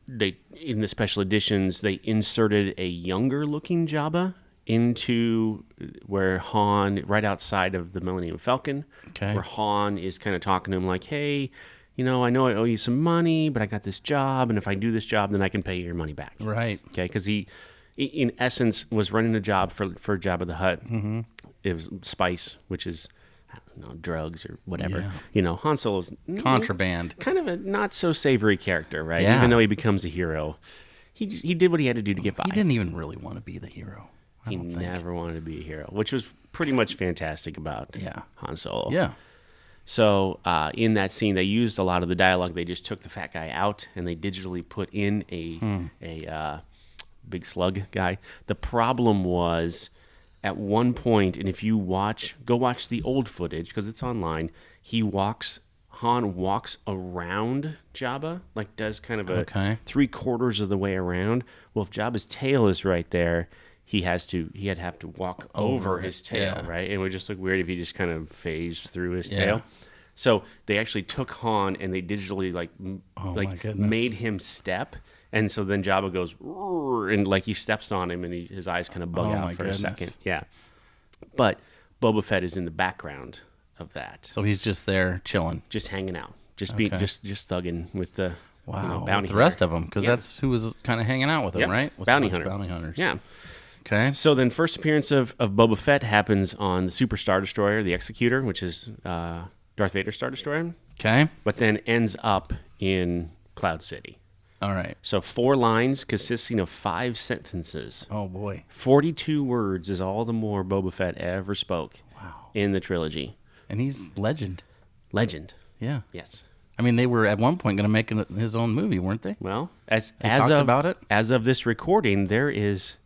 Speaker 1: they in the special editions they inserted a younger looking Jabba into where Han, right outside of the Millennium Falcon,
Speaker 2: Okay.
Speaker 1: where Han is kind of talking to him like, "Hey, I know I owe you some money, but I got this job, and if I do this job, then I can pay you your money back."
Speaker 2: Right.
Speaker 1: Okay, because he, in essence, was running a job for Jabba the Hutt. spice, which is, I don't know, drugs or whatever.
Speaker 2: Yeah.
Speaker 1: You know, Han Solo's
Speaker 2: Contraband.
Speaker 1: kind of a not so savory character, right?
Speaker 2: Yeah.
Speaker 1: Even though he becomes a hero, he did what he had to do to get by.
Speaker 2: He didn't even really want to be the hero. I
Speaker 1: He
Speaker 2: don't think.
Speaker 1: never wanted to be a hero, which was pretty much fantastic about
Speaker 2: Yeah.
Speaker 1: Han Solo.
Speaker 2: Yeah.
Speaker 1: So in that scene, they used a lot of the dialogue. They just took the fat guy out and they digitally put in a big slug guy. The problem was at one point, and if you go watch the old footage because it's online. Han walks around Jabba, like does kind of a
Speaker 2: Okay.
Speaker 1: 3/4 of the way around. Well, if Jabba's tail is right there, he'd have to walk over his tail,
Speaker 2: yeah.
Speaker 1: right? And it would just look weird if he just kind of phased through his
Speaker 2: Yeah.
Speaker 1: tail. So they actually took Han and they digitally
Speaker 2: my goodness.
Speaker 1: made him step, and so then Jabba goes "Roar," and like he steps on him and his eyes kind of bug
Speaker 2: Oh,
Speaker 1: out
Speaker 2: my
Speaker 1: for
Speaker 2: goodness.
Speaker 1: a second. Yeah, but Boba Fett is in the background of that,
Speaker 2: So he's just there chilling.
Speaker 1: just hanging out, just being
Speaker 2: Okay.
Speaker 1: just thugging with the
Speaker 2: Wow.
Speaker 1: bounty
Speaker 2: the rest
Speaker 1: hunter.
Speaker 2: of them, because
Speaker 1: Yeah.
Speaker 2: that's who was kind of hanging out with him,
Speaker 1: Yep.
Speaker 2: right? Was
Speaker 1: Bounty
Speaker 2: a bunch of
Speaker 1: hunter.
Speaker 2: Bounty hunters.
Speaker 1: Yeah.
Speaker 2: Okay.
Speaker 1: So then, first appearance of Boba Fett happens on the Super Star Destroyer, the Executor, which is Darth Vader's Star Destroyer,
Speaker 2: Okay.
Speaker 1: but then ends up in Cloud City.
Speaker 2: All right.
Speaker 1: So 4 lines consisting of 5 sentences.
Speaker 2: Oh boy.
Speaker 1: 42 words is all the more Boba Fett ever spoke in the trilogy.
Speaker 2: And he's legend.
Speaker 1: Legend.
Speaker 2: Yeah.
Speaker 1: Yes.
Speaker 2: I mean, they were at one point going to make his own movie, weren't they?
Speaker 1: Well, as
Speaker 2: talked
Speaker 1: of
Speaker 2: about it?
Speaker 1: as of this recording, there's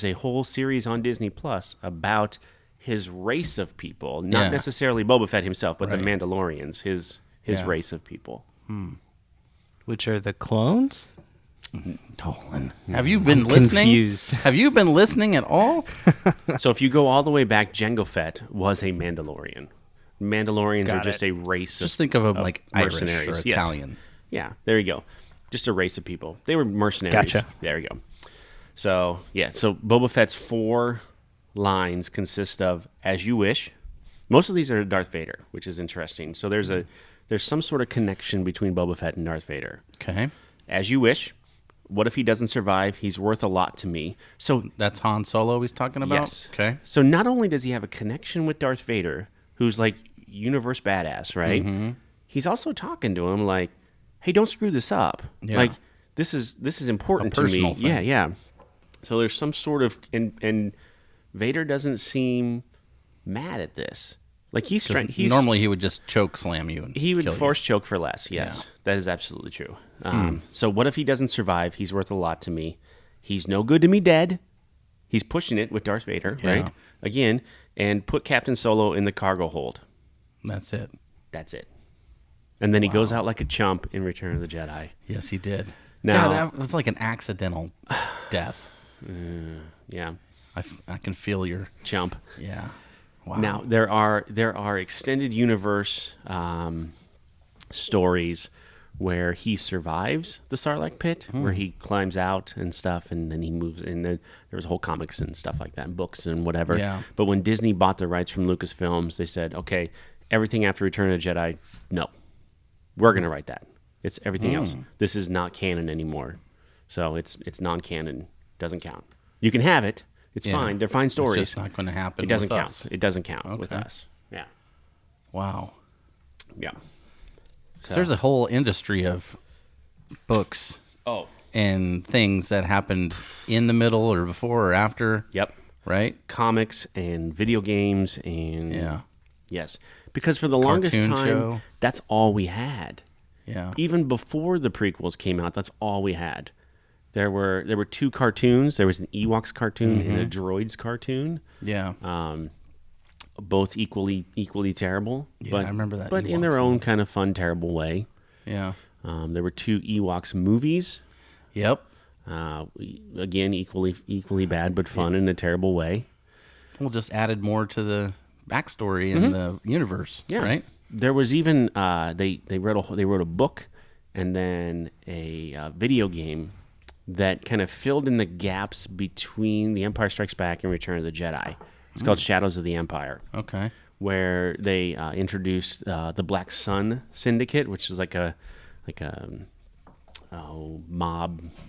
Speaker 1: a whole series on Disney Plus about his race of people, not
Speaker 2: Yeah.
Speaker 1: necessarily Boba Fett himself, but the
Speaker 2: Right.
Speaker 1: Mandalorians, his
Speaker 2: Yeah.
Speaker 1: race of people.
Speaker 3: Which are the clones?
Speaker 2: Dolan. Have you been listening?
Speaker 3: confused.
Speaker 2: Have you been listening at all?
Speaker 1: So if you go all the way back, Jango Fett was a Mandalorian. Mandalorians are
Speaker 3: Got
Speaker 1: just
Speaker 3: it.
Speaker 1: a race
Speaker 2: Just
Speaker 1: of
Speaker 2: think of him like Irish
Speaker 1: mercenaries.
Speaker 2: or
Speaker 1: Yes.
Speaker 2: Italian.
Speaker 1: Yeah, there you go. Just a race of people. They were mercenaries.
Speaker 3: Gotcha.
Speaker 1: There you go. So, yeah, so Boba Fett's 4 lines consist of "as you wish." Most of these are Darth Vader, which is interesting. So there's some sort of connection between Boba Fett and Darth Vader.
Speaker 2: Okay.
Speaker 1: "As you wish." What if he doesn't survive? He's worth a lot to me. So
Speaker 2: That's Han Solo he's talking about?
Speaker 1: yes.
Speaker 2: Okay.
Speaker 1: So not only does he have a connection with Darth Vader, who's like universe badass, right?
Speaker 2: Mm-hmm.
Speaker 1: He's also talking to him like, "Hey, don't screw this up.
Speaker 2: Yeah.
Speaker 1: Like this is important
Speaker 2: A
Speaker 1: to me."
Speaker 2: personal thing.
Speaker 1: Yeah, yeah. So there's some sort of and Vader doesn't seem mad at this. Like he's trying.
Speaker 2: Normally he would just choke slam you. And
Speaker 1: He would
Speaker 2: kill you.
Speaker 1: force choke for less. Yes, that is absolutely true. So what if he doesn't survive? He's worth a lot to me. He's no good to me dead. He's pushing it with Darth Vader,
Speaker 2: Yeah.
Speaker 1: right? Again, and put Captain Solo in the cargo hold.
Speaker 2: That's it.
Speaker 1: That's it. And then he goes out like a chump in Return of the Jedi.
Speaker 2: Yes, he did.
Speaker 1: Now-
Speaker 2: God, that was like an accidental death.
Speaker 1: Yeah,
Speaker 2: I can feel your
Speaker 1: chump.
Speaker 2: yeah. Wow.
Speaker 1: Now there are extended universe stories where he survives the Sarlacc pit, where he climbs out and stuff, and then he moves. And then there was whole comics and stuff like that, and books and whatever.
Speaker 2: Yeah.
Speaker 1: But when Disney bought the rights from Lucasfilms, they said, "Okay, everything after Return of the Jedi, no, we're going to write that. It's everything else. This is not canon anymore. So it's non-canon. Doesn't count. You can have it. It's
Speaker 2: Yeah.
Speaker 1: fine. They're fine stories.
Speaker 2: It's just not going to happen.
Speaker 1: It doesn't
Speaker 2: with
Speaker 1: count.
Speaker 2: us.
Speaker 1: It doesn't count with
Speaker 2: Okay.
Speaker 1: us. Yeah.
Speaker 2: Wow.
Speaker 1: Yeah.
Speaker 2: So there's a whole industry of books
Speaker 1: Oh.
Speaker 2: and things that happened in the middle or before or after,
Speaker 1: Yep.
Speaker 2: right?
Speaker 1: Comics and video games and
Speaker 2: Yeah.
Speaker 1: yes, because for the longest
Speaker 2: Cartoon
Speaker 1: time,
Speaker 2: show.
Speaker 1: that's all we had.
Speaker 2: Yeah.
Speaker 1: Even before the prequels came out, that's all we had. There were 2 cartoons. There was an Ewoks cartoon and a Droids cartoon.
Speaker 2: Yeah.
Speaker 1: Both equally terrible.
Speaker 2: Yeah, I remember that
Speaker 1: But in
Speaker 2: Ewoks
Speaker 1: their own kind of fun, terrible way.
Speaker 2: Yeah.
Speaker 1: There were 2 Ewoks movies.
Speaker 2: Yep.
Speaker 1: Again, equally bad, but fun in a terrible way.
Speaker 2: Well, just added more to the backstory in the universe, right?
Speaker 1: There was even they wrote a book and then a video game that kind of filled in the gaps between The Empire Strikes Back and Return of the Jedi. It's called Shadows of the Empire,
Speaker 2: Okay.
Speaker 1: where they introduced the Black Sun Syndicate, which is like a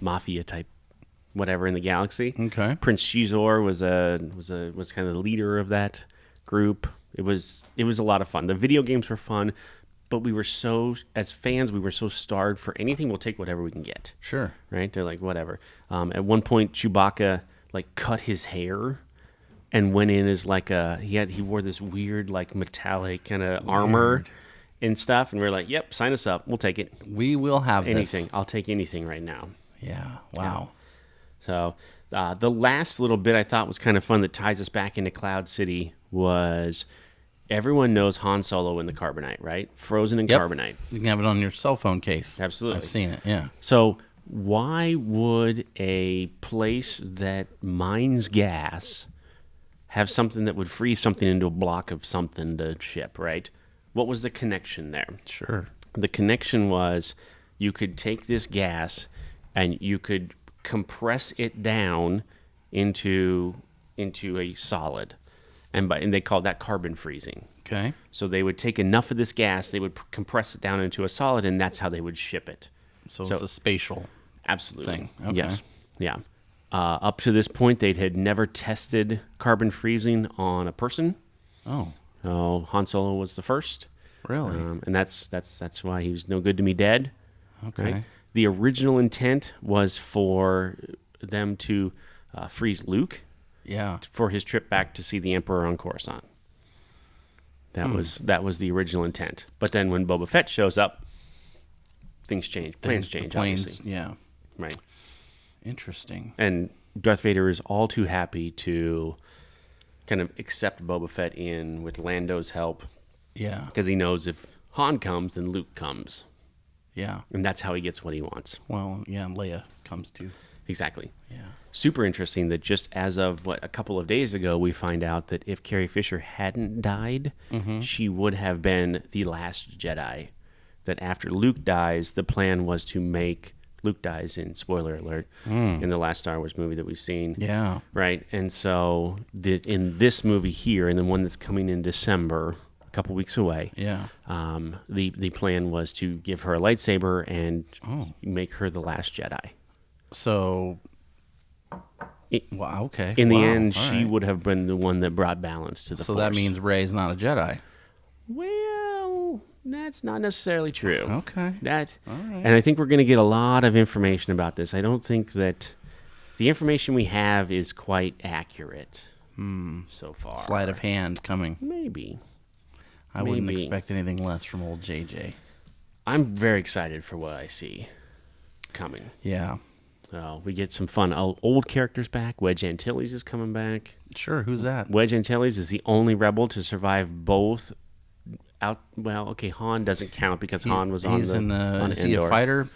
Speaker 1: mafia type whatever in the galaxy.
Speaker 2: Okay.
Speaker 1: Prince Shizor was kind of the leader of that group. It was a lot of fun. The video games were fun, but as fans, we were so starved for anything. We'll take whatever we can get.
Speaker 2: Sure.
Speaker 1: Right? They're like, whatever. At one point, Chewbacca like cut his hair and went in as like he wore this weird like metallic kind of armor and stuff, and we're like, yep, sign us up. We'll take it.
Speaker 2: We will have
Speaker 1: Anything.
Speaker 2: this.
Speaker 1: I'll take anything right now.
Speaker 2: Yeah. Wow.
Speaker 1: So the last little bit I thought was kind of fun that ties us back into Cloud City was everyone knows Han Solo in the carbonite, right? Frozen in
Speaker 2: Yep.
Speaker 1: carbonite.
Speaker 2: You can have it on your cell phone case.
Speaker 1: Absolutely.
Speaker 2: I've seen it. Yeah.
Speaker 1: So why would a place that mines gas have something that would freeze something into a block of something to ship, right? What was the connection there?
Speaker 2: Sure.
Speaker 1: The connection was you could take this gas and you could compress it down into a solid, and they called that carbon freezing.
Speaker 2: Okay.
Speaker 1: So they would take enough of this gas, they would compress it down into a solid, and that's how they would ship it.
Speaker 2: So it's a spatial
Speaker 1: Absolutely.
Speaker 2: thing. Okay.
Speaker 1: Yes. Yeah. Up to this point, they had never tested carbon freezing on a person.
Speaker 2: Oh,
Speaker 1: Han Solo was the first.
Speaker 2: really?
Speaker 1: And that's why he was no good to me dead.
Speaker 2: Okay.
Speaker 1: Right? The original intent was for them to freeze Luke
Speaker 2: Yeah.
Speaker 1: for his trip back to see the Emperor on Coruscant. That was the original intent. But then when Boba Fett shows up, things change. Plans change,
Speaker 2: Planes.
Speaker 1: obviously.
Speaker 2: Yeah.
Speaker 1: Right.
Speaker 2: Interesting.
Speaker 1: And Darth Vader is all too happy to kind of accept Boba Fett in with Lando's help
Speaker 2: Yeah.
Speaker 1: because he knows if Han comes, then Luke comes.
Speaker 2: Yeah.
Speaker 1: And that's how he gets what he wants.
Speaker 2: Well, yeah, and Leia comes too.
Speaker 1: Exactly.
Speaker 2: Yeah.
Speaker 1: Super interesting that just as of, a couple of days ago, we find out that if Carrie Fisher hadn't died, she would have been the last Jedi. That after Luke dies, the plan was to make Luke dies in, spoiler alert, in the last Star Wars movie that we've seen.
Speaker 2: Yeah.
Speaker 1: Right. And so in this movie here, and the one that's coming in December, a couple weeks away,
Speaker 2: Yeah.
Speaker 1: the plan was to give her a lightsaber and make her the last Jedi.
Speaker 2: So.
Speaker 1: It-
Speaker 2: Wow. Okay.
Speaker 1: In the
Speaker 2: Wow,
Speaker 1: end,
Speaker 2: all
Speaker 1: she
Speaker 2: right.
Speaker 1: would have been the one that brought balance to the
Speaker 2: So
Speaker 1: Force.
Speaker 2: that means Rey's not a Jedi.
Speaker 1: Well, that's not necessarily true.
Speaker 2: Okay.
Speaker 1: And I think we're going to get a lot of information about this. I don't think that the information we have is quite accurate so far.
Speaker 2: Sleight of hand coming.
Speaker 1: Maybe.
Speaker 2: I wouldn't
Speaker 1: Maybe.
Speaker 2: expect anything less from old JJ.
Speaker 1: I'm very excited for what I see coming.
Speaker 2: Yeah.
Speaker 1: We get some fun old characters back. Wedge Antilles is coming back.
Speaker 2: Sure. Who's that?
Speaker 1: Wedge Antilles is the only rebel to survive both. Han doesn't count because Han was on
Speaker 2: He's
Speaker 1: the
Speaker 2: in the.
Speaker 1: on
Speaker 2: Is he a
Speaker 1: Endor.
Speaker 2: fighter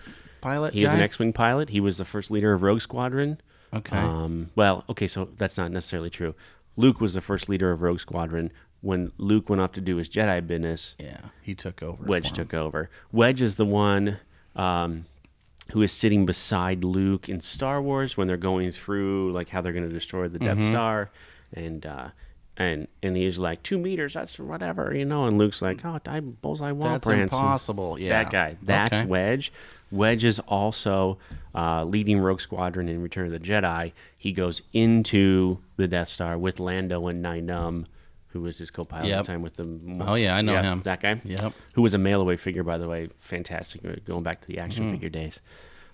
Speaker 2: pilot?
Speaker 1: He is
Speaker 2: guy?
Speaker 1: an X-wing pilot. He was the first leader of Rogue Squadron.
Speaker 2: Okay.
Speaker 1: So that's not necessarily true. Luke was the first leader of Rogue Squadron. When Luke went off to do his Jedi business,
Speaker 2: Yeah. He took over.
Speaker 1: Wedge
Speaker 2: for him.
Speaker 1: took over. Wedge is the one who is sitting beside Luke in Star Wars when they're going through like how they're going to destroy the Death Star, and he's like 2 meters, that's whatever, And Luke's like, oh, I bullseye womp
Speaker 2: That's
Speaker 1: Branson.
Speaker 2: impossible. Yeah.
Speaker 1: That guy. That's
Speaker 2: Okay.
Speaker 1: Wedge. Wedge is also leading Rogue Squadron in Return of the Jedi. He goes into the Death Star with Lando and Nai Num, who was his co-pilot at
Speaker 2: Yep.
Speaker 1: the time with the...
Speaker 2: Oh, yeah, I know
Speaker 1: Yeah,
Speaker 2: him.
Speaker 1: That guy?
Speaker 2: Yep.
Speaker 1: Who was a mail-away figure, by the way. Fantastic. Going back to the action figure days.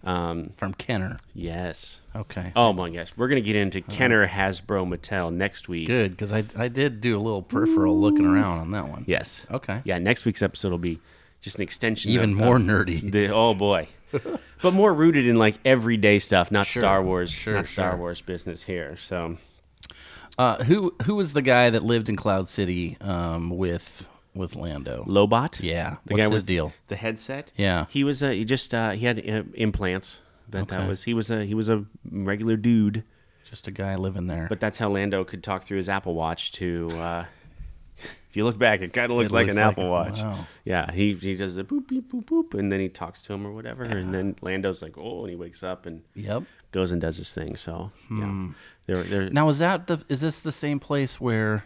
Speaker 2: From Kenner.
Speaker 1: Yes.
Speaker 2: Okay.
Speaker 1: Oh, my gosh. We're going to get into Kenner, Hasbro, Mattel next week.
Speaker 2: Good, because I did do a little peripheral looking around on that one.
Speaker 1: Yes.
Speaker 2: Okay.
Speaker 1: Yeah, next week's episode will be just an extension
Speaker 2: Even
Speaker 1: of,
Speaker 2: more nerdy.
Speaker 1: Oh boy, but more rooted in like everyday stuff, not
Speaker 2: Sure.
Speaker 1: Star Wars,
Speaker 2: Sure,
Speaker 1: Star
Speaker 2: sure.
Speaker 1: Wars business here. So
Speaker 2: Who was the guy that lived in Cloud City with Lando?
Speaker 1: Lobot,
Speaker 2: Yeah.
Speaker 1: the
Speaker 2: What's
Speaker 1: guy
Speaker 2: his
Speaker 1: with
Speaker 2: deal?
Speaker 1: the headset.
Speaker 2: Yeah.
Speaker 1: he was he had implants. That
Speaker 2: Okay.
Speaker 1: was he was a regular dude,
Speaker 2: Just a guy living there.
Speaker 1: but that's how Lando could talk through his Apple Watch to. If you look back, it kind of looks
Speaker 2: It
Speaker 1: like
Speaker 2: looks
Speaker 1: an
Speaker 2: like
Speaker 1: Apple
Speaker 2: it.
Speaker 1: Watch.
Speaker 2: Wow.
Speaker 1: Yeah, he does a boop beep boop boop, and then he talks to him or whatever, and then Lando's like, oh, and he wakes up and
Speaker 2: Yep.
Speaker 1: goes and does his thing. So yeah, they're
Speaker 2: Now is this the same place where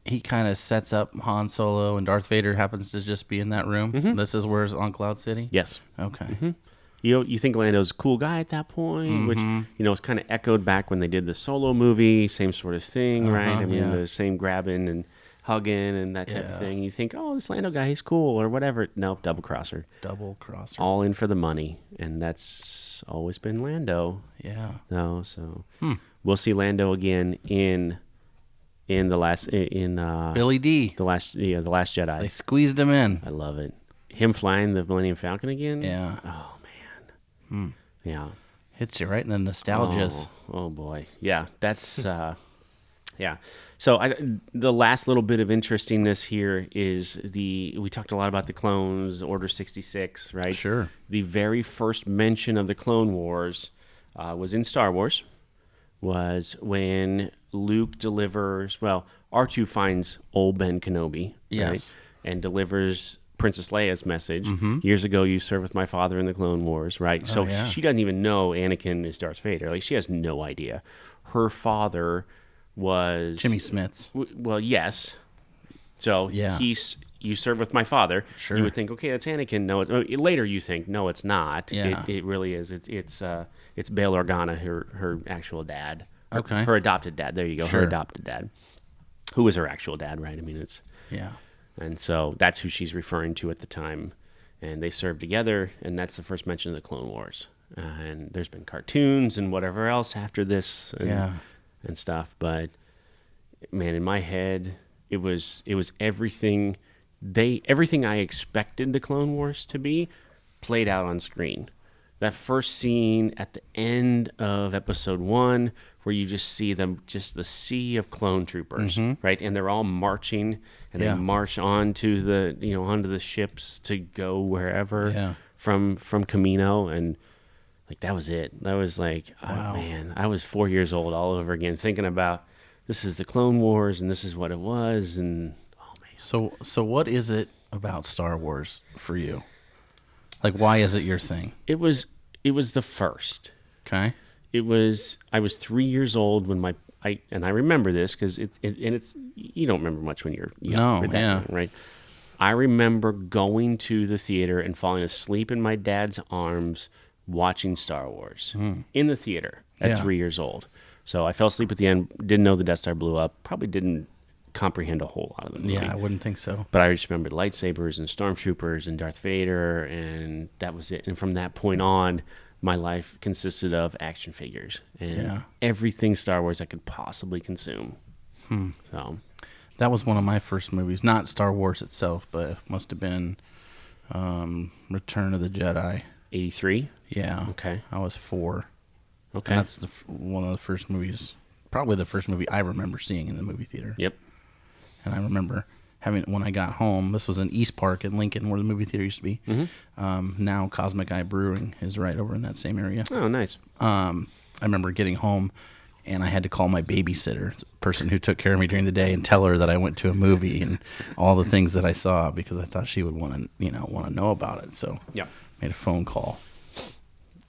Speaker 2: he kind of sets up Han Solo and Darth Vader happens to just be in that room? This is where it's on Cloud City?
Speaker 1: yes,
Speaker 2: Okay.
Speaker 1: you think Lando's a cool guy at that point, which is kind of echoed back when they did the Solo movie, same sort of thing, right? I mean, the same grabbing and hugging and that type of thing. You think, oh, this Lando guy, he's cool or whatever. Nope, double crosser. All in for the money, and that's always been Lando.
Speaker 2: Yeah.
Speaker 1: No, so we'll see Lando again in the last
Speaker 2: Billy D.
Speaker 1: the last Jedi.
Speaker 2: They squeezed him in.
Speaker 1: I love it. Him flying the Millennium Falcon again.
Speaker 2: Yeah.
Speaker 1: Oh man. Yeah.
Speaker 2: Hits you right in the nostalgias.
Speaker 1: Oh boy. Yeah. That's yeah. So the last little bit of interestingness here is we talked a lot about the clones, Order 66, right?
Speaker 2: Sure.
Speaker 1: The very first mention of the Clone Wars was in Star Wars, was when Luke delivers, R2 finds old Ben Kenobi,
Speaker 2: Yes.
Speaker 1: right? And delivers Princess Leia's message. Years ago, you served with my father in the Clone Wars, right? So she doesn't even know Anakin is Darth Vader. Like, she has no idea. Her father was
Speaker 2: Jimmy Smits.
Speaker 1: Well, yes. So you served with my father.
Speaker 2: Sure.
Speaker 1: You would think, okay, that's Anakin. No, later you think, no, it's not.
Speaker 2: Yeah.
Speaker 1: It really is. It's Bail Organa, her actual dad.
Speaker 2: Okay.
Speaker 1: Her adopted dad. There you go.
Speaker 2: Sure.
Speaker 1: Her adopted dad, who was her actual dad, right? I mean, and so that's who she's referring to at the time. And they served together, and that's the first mention of the Clone Wars. And there's been cartoons and whatever else after this. And stuff, but man, in my head, it was everything I expected the Clone Wars to be played out on screen. That first scene at the end of Episode 1, where you just see them, just the sea of clone troopers, right? And they're all marching, and they march onto the ships to go wherever from Camino, and like, that was it. That was like,
Speaker 2: wow.
Speaker 1: Oh, man, I was 4 years old all over again, thinking about this is the Clone Wars and this is what it was. And oh man.
Speaker 2: So what is it about Star Wars for you? Like, why is it your thing?
Speaker 1: It was the first.
Speaker 2: Okay.
Speaker 1: I was 3 years old when I remember this because it's you don't remember much when you're young. Young, right? I remember going to the theater and falling asleep in my dad's arms, watching Star Wars in the theater at 3 years old. So I fell asleep at the end, didn't know the Death Star blew up, probably didn't comprehend a whole lot of the movie.
Speaker 2: Yeah, I wouldn't think so.
Speaker 1: But I just remembered lightsabers and stormtroopers and Darth Vader, and that was it. And from that point on, my life consisted of action figures and everything Star Wars I could possibly consume. So
Speaker 2: that was one of my first movies, not Star Wars itself, but it must have been Return of the Jedi.
Speaker 1: 83?
Speaker 2: Yeah.
Speaker 1: Okay.
Speaker 2: I was 4.
Speaker 1: Okay.
Speaker 2: And that's one of the first movies, probably the first movie I remember seeing in the movie theater.
Speaker 1: Yep.
Speaker 2: And I remember when I got home, this was in East Park in Lincoln where the movie theater used to be. Now Cosmic Eye Brewing is right over in that same area.
Speaker 1: Oh, nice.
Speaker 2: I remember getting home and I had to call my babysitter, the person who took care of me during the day, and tell her that I went to a movie and all the things that I saw because I thought she would want to know about it. So made a phone call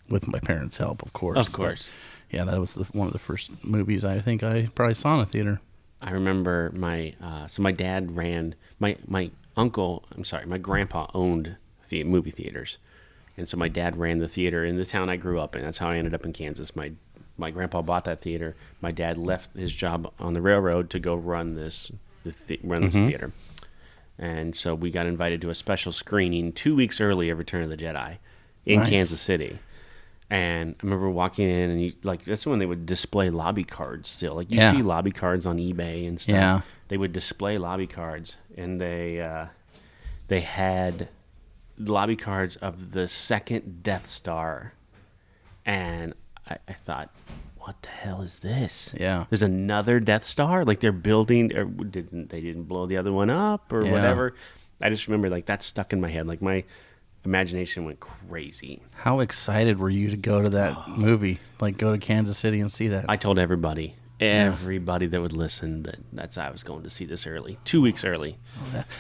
Speaker 2: with my parents' help, of course.
Speaker 1: Of course.
Speaker 2: But, that was one of the first movies I think I probably saw in a theater.
Speaker 1: I remember my dad ran, my grandpa owned movie theaters. And so my dad ran the theater in the town I grew up in. That's how I ended up in Kansas. My grandpa bought that theater. My dad left his job on the railroad to go run this theater. And so we got invited to a special screening 2 weeks early of Return of the Jedi in Kansas City. And I remember walking in, and that's when they would display lobby cards still. Like, you see lobby cards on eBay and stuff.
Speaker 2: Yeah.
Speaker 1: They would display lobby cards, and they had lobby cards of the second Death Star. And I thought, what the hell is this?
Speaker 2: Yeah.
Speaker 1: There's another Death Star? Like, they're building, or they didn't blow the other one up or whatever. I just remember, like, that stuck in my head. Like, my imagination went crazy.
Speaker 2: How excited were you to go to that movie? Like, go to Kansas City and see that?
Speaker 1: I told everybody that would listen that's I was going to see this early, 2 weeks early.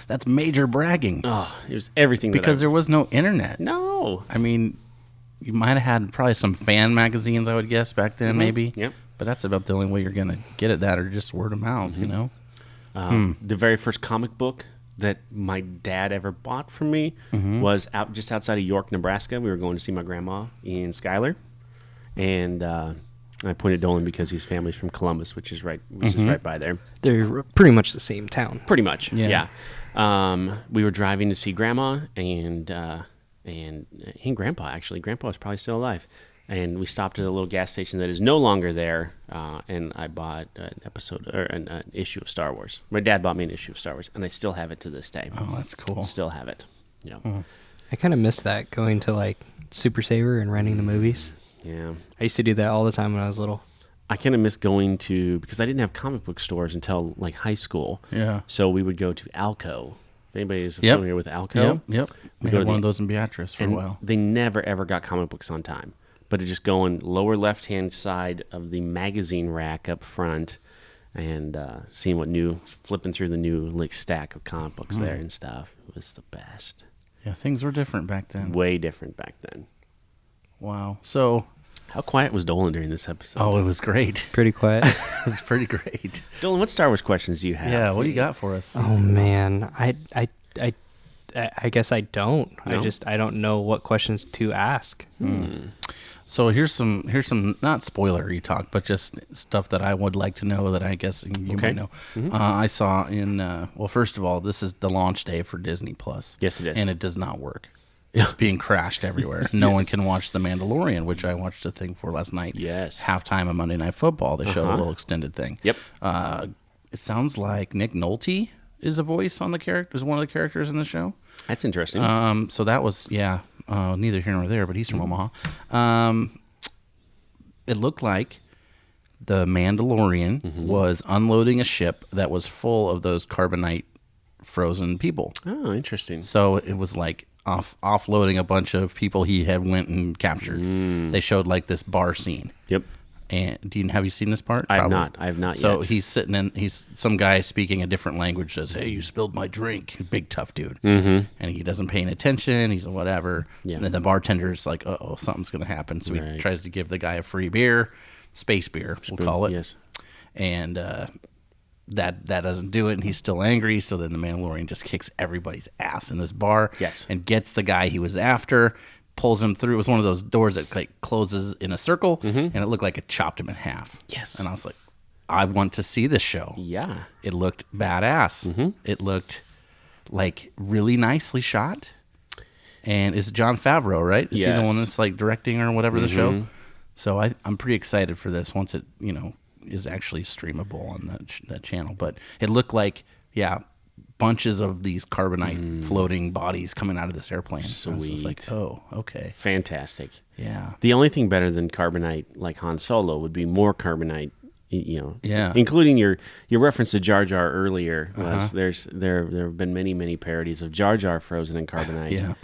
Speaker 2: That's major bragging.
Speaker 1: Oh, it was everything.
Speaker 2: Because there was no internet.
Speaker 1: No.
Speaker 2: I mean, you might have had probably some fan magazines, I would guess, back then, maybe.
Speaker 1: Yep.
Speaker 2: But that's about the only way you're going to get at that, or just word of mouth, you know?
Speaker 1: The very first comic book that my dad ever bought for me was out just outside of York, Nebraska. We were going to see my grandma in Schuyler, and I pointed Dolan because his family's from Columbus, which is right by there.
Speaker 3: They're pretty much the same town.
Speaker 1: Pretty much,
Speaker 2: Yeah.
Speaker 1: We were driving to see Grandma and Grandpa. Actually, Grandpa was probably still alive. And we stopped at a little gas station that is no longer there, and I bought an issue of Star Wars. My dad bought me an issue of Star Wars, and I still have it to this day.
Speaker 2: Oh, that's cool.
Speaker 1: Still have it.
Speaker 3: I kind of miss that, going to like Super Saver and renting the movies.
Speaker 1: Yeah.
Speaker 3: I used to do that all the time when I was little.
Speaker 1: I kind of miss going to, because I didn't have comic book stores until like high school.
Speaker 2: Yeah.
Speaker 1: So we would go to Alco. If anybody is familiar with Alco.
Speaker 2: Yep. We
Speaker 1: go
Speaker 2: had
Speaker 1: to
Speaker 2: one
Speaker 1: the-
Speaker 2: of those in Beatrice for a
Speaker 1: And
Speaker 2: while.
Speaker 1: they never ever got comic books on time. But it just going lower left hand side of the magazine rack up front, and seeing flipping through the new like stack of comic books there and stuff. It was the best.
Speaker 2: Yeah, things were different back then.
Speaker 1: Way different back then.
Speaker 2: Wow. So,
Speaker 1: How quiet was Dolan during this episode?
Speaker 2: it was great.
Speaker 3: Pretty quiet.
Speaker 2: It was pretty great.
Speaker 1: Dolan, what Star Wars questions do you have?
Speaker 2: Yeah, what do you got for us?
Speaker 3: Oh man, I guess I don't.
Speaker 1: No?
Speaker 3: I don't know what questions to ask.
Speaker 2: So here's some not spoilery talk, but just stuff that I would like to know that I guess you
Speaker 1: Okay.
Speaker 2: might know. I saw in first of all, this is the launch day for Disney Plus.
Speaker 1: Yes, it is.
Speaker 2: and it does not work. It's being crashed everywhere. No one can watch The Mandalorian, which I watched a thing for last night.
Speaker 1: Yes.
Speaker 2: Halftime of Monday Night Football, they showed a little extended thing.
Speaker 1: Yep.
Speaker 2: It sounds like Nick Nolte is a voice on the character, is one of the characters in the show.
Speaker 1: That's interesting.
Speaker 2: So that was, neither here nor there, but he's from Omaha. It looked like the Mandalorian was unloading a ship that was full of those carbonite frozen people.
Speaker 1: Oh, interesting.
Speaker 2: So it was like offloading a bunch of people he had went and captured. They showed like this bar scene.
Speaker 1: Yep.
Speaker 2: And have you seen this part?
Speaker 1: I have
Speaker 2: Probably.
Speaker 1: not. I have not
Speaker 2: So
Speaker 1: yet.
Speaker 2: he's sitting in. He's some guy speaking a different language. Says, "Hey, you spilled my drink." Big tough dude. And he doesn't pay any attention. He's whatever.
Speaker 1: Yeah.
Speaker 2: And then the bartender's like, "Uh-oh, something's gonna happen." So he
Speaker 1: Right.
Speaker 2: tries to give the guy a free beer, space beer, we'll call it.
Speaker 1: Yes.
Speaker 2: And that doesn't do it, and he's still angry. So then the Mandalorian just kicks everybody's ass in this bar.
Speaker 1: Yes.
Speaker 2: And gets the guy he was after. Pulls him through. It was one of those doors that like closes in a circle, and it looked like it chopped him in half.
Speaker 1: Yes.
Speaker 2: And I was like, I want to see this show.
Speaker 1: Yeah.
Speaker 2: It looked badass. It looked like really nicely shot. And it's Jon Favreau, right? Is he the
Speaker 1: Yes.
Speaker 2: one that's like directing or whatever the show? So I'm pretty excited for this once it is actually streamable on that channel. But it looked like bunches of these carbonite floating bodies coming out of this airplane. I was just like,
Speaker 1: Sweet.
Speaker 2: oh, okay.
Speaker 1: Fantastic.
Speaker 2: Yeah.
Speaker 1: The only thing better than carbonite, like Han Solo, would be more carbonite.
Speaker 2: Yeah.
Speaker 1: Including your reference to Jar Jar earlier. Was there have been many parodies of Jar Jar frozen in carbonite.
Speaker 2: Yeah.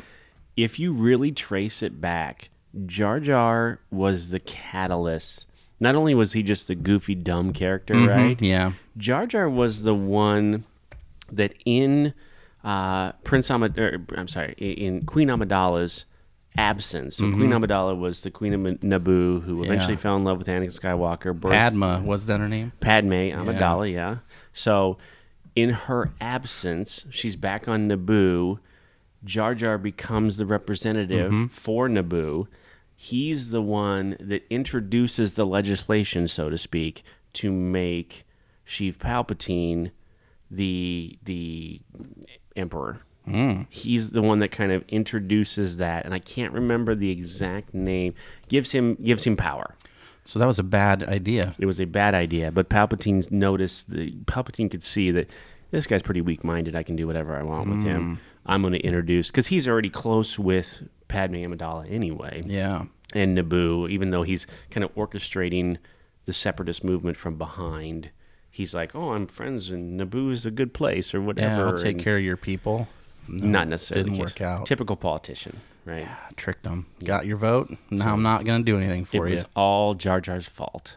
Speaker 1: If you really trace it back, Jar Jar was the catalyst. Not only was he just the goofy dumb character, right?
Speaker 2: Yeah.
Speaker 1: Jar Jar was the one that in in Queen Amidala's absence. So Queen Amidala was the Queen of Naboo, who eventually fell in love with Anakin Skywalker.
Speaker 2: Padma, was that her name?
Speaker 1: Padme Amidala, yeah. So in her absence, she's back on Naboo. Jar Jar becomes the representative for Naboo. He's the one that introduces the legislation, so to speak, to make Sheev Palpatine the emperor. He's the one that kind of introduces that, and I can't remember the exact name. Gives him power.
Speaker 2: So that was a bad idea.
Speaker 1: It was a bad idea, but Palpatine could see that this guy's pretty weak-minded. I can do whatever I want with him. I'm going to introduce, because he's already close with Padme Amidala anyway.
Speaker 2: Yeah.
Speaker 1: And Naboo, even though he's kind of orchestrating the separatist movement from behind. He's like, oh, I'm friends, and Naboo is a good place, or whatever.
Speaker 2: Yeah, I'll take
Speaker 1: and
Speaker 2: care of your people. No,
Speaker 1: not necessarily.
Speaker 2: Didn't
Speaker 1: the
Speaker 2: work
Speaker 1: case.
Speaker 2: out.
Speaker 1: Typical politician, right?
Speaker 2: Tricked them. Got your vote. Now I'm not going to do anything for
Speaker 1: It
Speaker 2: you.
Speaker 1: was all Jar Jar's fault.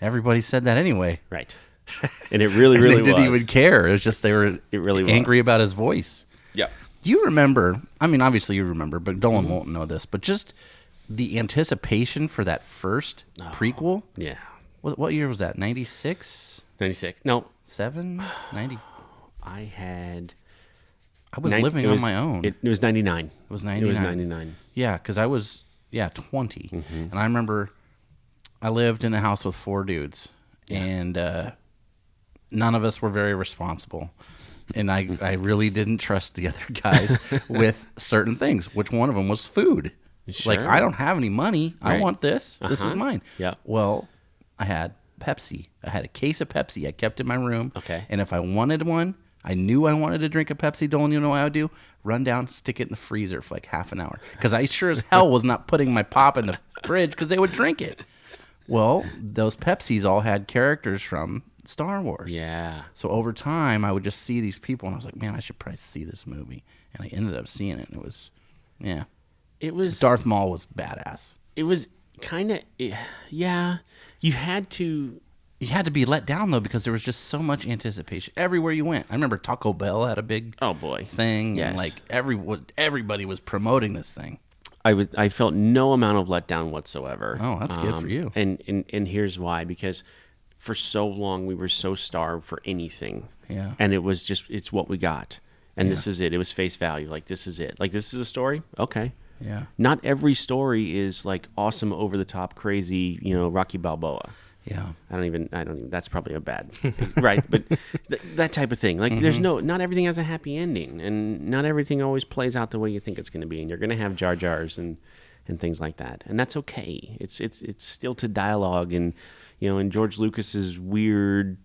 Speaker 2: Everybody said that anyway.
Speaker 1: Right. And it really, really
Speaker 2: they didn't
Speaker 1: was.
Speaker 2: even care. It was just they were
Speaker 1: really
Speaker 2: angry
Speaker 1: was.
Speaker 2: about his voice.
Speaker 1: Yeah.
Speaker 2: Do you remember? I mean, obviously you remember, but Dolan won't know this. But just the anticipation for that first prequel.
Speaker 1: Yeah.
Speaker 2: What year was that? 96?
Speaker 1: 96. No.
Speaker 2: 7? 90?
Speaker 1: I had
Speaker 2: I was living on my own.
Speaker 1: It was 99.
Speaker 2: It was 99.
Speaker 1: It was 99.
Speaker 2: Yeah, because I was 20, and I remember I lived in a house with 4 dudes, and none of us were very responsible. And I really didn't trust the other guys with certain things, which one of them was food.
Speaker 1: Sure.
Speaker 2: Like, I don't have any money.
Speaker 1: Right.
Speaker 2: I want this. This is mine.
Speaker 1: Yeah.
Speaker 2: Well, I had Pepsi. I had a case of Pepsi I kept in my room.
Speaker 1: Okay.
Speaker 2: And if I wanted one, I knew I wanted to drink a Pepsi. Don't you know what I would do? Run down, stick it in the freezer for like half an hour. Because I sure as hell was not putting my pop in the fridge because they would drink it. Well, those Pepsis all had characters from Star Wars.
Speaker 1: Yeah.
Speaker 2: So over time, I would just see these people, and I was like, man, I should probably see this movie. And I ended up seeing it, and it was,
Speaker 1: It was
Speaker 2: Darth Maul was badass.
Speaker 1: It was kind of, yeah. You had to.
Speaker 2: You had to be let down, though, because there was just so much anticipation everywhere you went. I remember Taco Bell had a big thing,
Speaker 1: Yes.
Speaker 2: and like everybody was promoting this thing.
Speaker 1: I felt no amount of letdown whatsoever.
Speaker 2: Oh, that's good for you.
Speaker 1: And here's why: because for so long we were so starved for anything.
Speaker 2: Yeah.
Speaker 1: And it was just, it's what we got, and this is it. It was face value. Like, this is it. Like, this is a story. Okay.
Speaker 2: Yeah.
Speaker 1: Not every story is like awesome, over the top, crazy. Rocky Balboa.
Speaker 2: Yeah.
Speaker 1: I don't even. That's probably a bad, right? But that type of thing. Like, there's not everything has a happy ending, and not everything always plays out the way you think it's going to be, and you're going to have Jar Jars and things like that, and that's okay. It's still to dialogue, and and George Lucas's weird.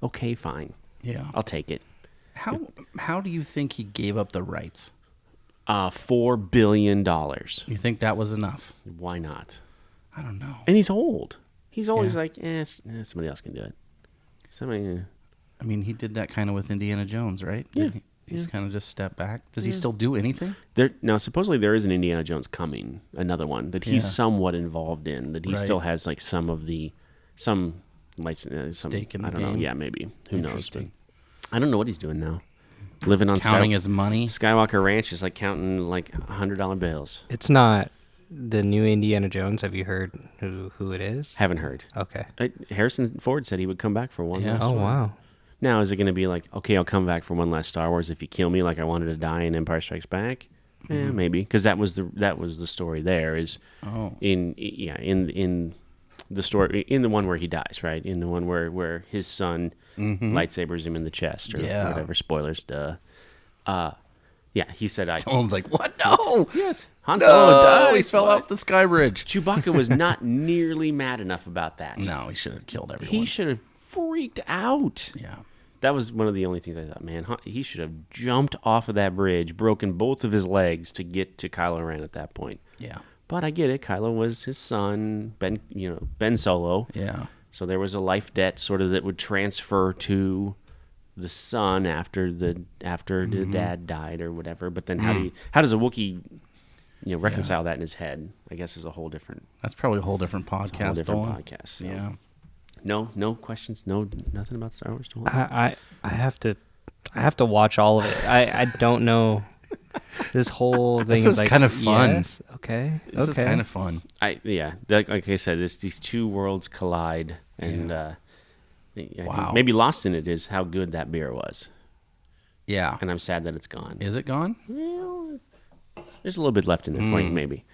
Speaker 1: Okay, fine.
Speaker 2: Yeah.
Speaker 1: I'll take it.
Speaker 2: How do you think he gave up the rights?
Speaker 1: $4 billion.
Speaker 2: You think that was enough?
Speaker 1: Why not?
Speaker 2: I don't know.
Speaker 1: And he's old. He's always
Speaker 2: Yeah.
Speaker 1: like, somebody else can do it. Somebody.
Speaker 2: I mean, he did that kind of with Indiana Jones, right?
Speaker 1: Yeah.
Speaker 2: He's kind of just stepped back. Does he still do anything?
Speaker 1: Now, supposedly there is an Indiana Jones coming, another one that he's somewhat involved in. That he still has like some
Speaker 2: Stake in the
Speaker 1: I don't know.
Speaker 2: game?
Speaker 1: Yeah, maybe. Who knows? But
Speaker 2: Interesting.
Speaker 1: I don't know what he's doing now. Living on
Speaker 2: Counting his money.
Speaker 1: Skywalker Ranch is like counting like $100 bills.
Speaker 3: It's not the new Indiana Jones. Have you heard who it is?
Speaker 1: Haven't heard.
Speaker 3: Okay.
Speaker 1: Harrison Ford said he would come back for one last
Speaker 3: Oh,
Speaker 1: one.
Speaker 3: wow.
Speaker 1: Now, is it going to be like, okay, I'll come back for one last Star Wars if you kill me like I wanted to die in Empire Strikes Back? Maybe, because that was the story. There is in the story, in the one where he dies, right? In the one where his son lightsabers him in the chest or whatever. Spoilers, duh. Yeah, he said
Speaker 2: Someone's like, what? No.
Speaker 1: Yes, Han Solo dies.
Speaker 2: He fell off the sky bridge.
Speaker 1: Chewbacca was not nearly mad enough about that.
Speaker 2: No, he should have killed everyone.
Speaker 1: He should have freaked out.
Speaker 2: Yeah.
Speaker 1: That was one of the only things I thought, man, he should have jumped off of that bridge, broken both of his legs to get to Kylo Ren at that point.
Speaker 2: Yeah.
Speaker 1: But I get it. Kylo was his son, Ben Solo.
Speaker 2: Yeah.
Speaker 1: So there was a life debt sort of that would transfer to the son after the dad died or whatever. But then how does a Wookiee reconcile that in his head? I guess is a whole different.
Speaker 2: That's probably a whole different podcast.
Speaker 1: Podcast. So.
Speaker 2: Yeah.
Speaker 1: No questions. Nothing about Star Wars.
Speaker 3: I have to watch all of it. I don't know. This whole thing
Speaker 2: This is
Speaker 3: like
Speaker 2: kind of fun.
Speaker 3: Yes, okay.
Speaker 2: This is kind of fun.
Speaker 1: Like I said, these two worlds collide, and I think maybe lost in it is how good that beer was.
Speaker 2: Yeah.
Speaker 1: And I'm sad that it's gone.
Speaker 2: Is it gone?
Speaker 1: Well, there's a little bit left in there for you, maybe.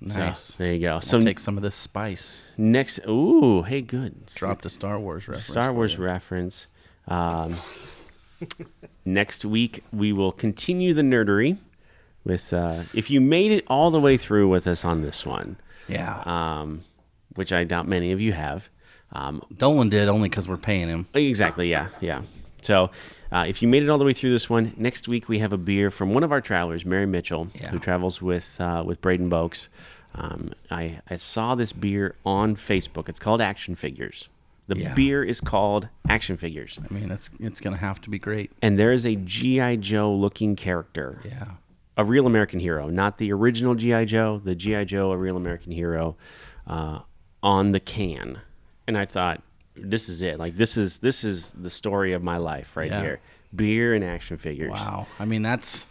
Speaker 2: Nice.
Speaker 1: So, there you go.
Speaker 2: So take some of this spice.
Speaker 1: Next, hey, good.
Speaker 2: Dropped a Star Wars reference.
Speaker 1: Star Wars reference. Next week we will continue the nerdery with. If you made it all the way through with us on this one, which I doubt many of you have.
Speaker 2: Dolan did only because we're paying him.
Speaker 1: Exactly. Yeah. So. If you made it all the way through this one, next week we have a beer from one of our travelers, Mary Mitchell, who travels with Braden Boakes. I saw this beer on Facebook. It's called Action Figures. The beer is called Action Figures.
Speaker 2: I mean, it's going to have to be great.
Speaker 1: And there is a G.I. Joe looking character.
Speaker 2: Yeah.
Speaker 1: A real American hero, not the original G.I. Joe, the G.I. Joe, a real American hero, on the can. And I thought, this is it. Like, this is the story of my life right here. Beer and action figures.
Speaker 2: Wow. I mean, that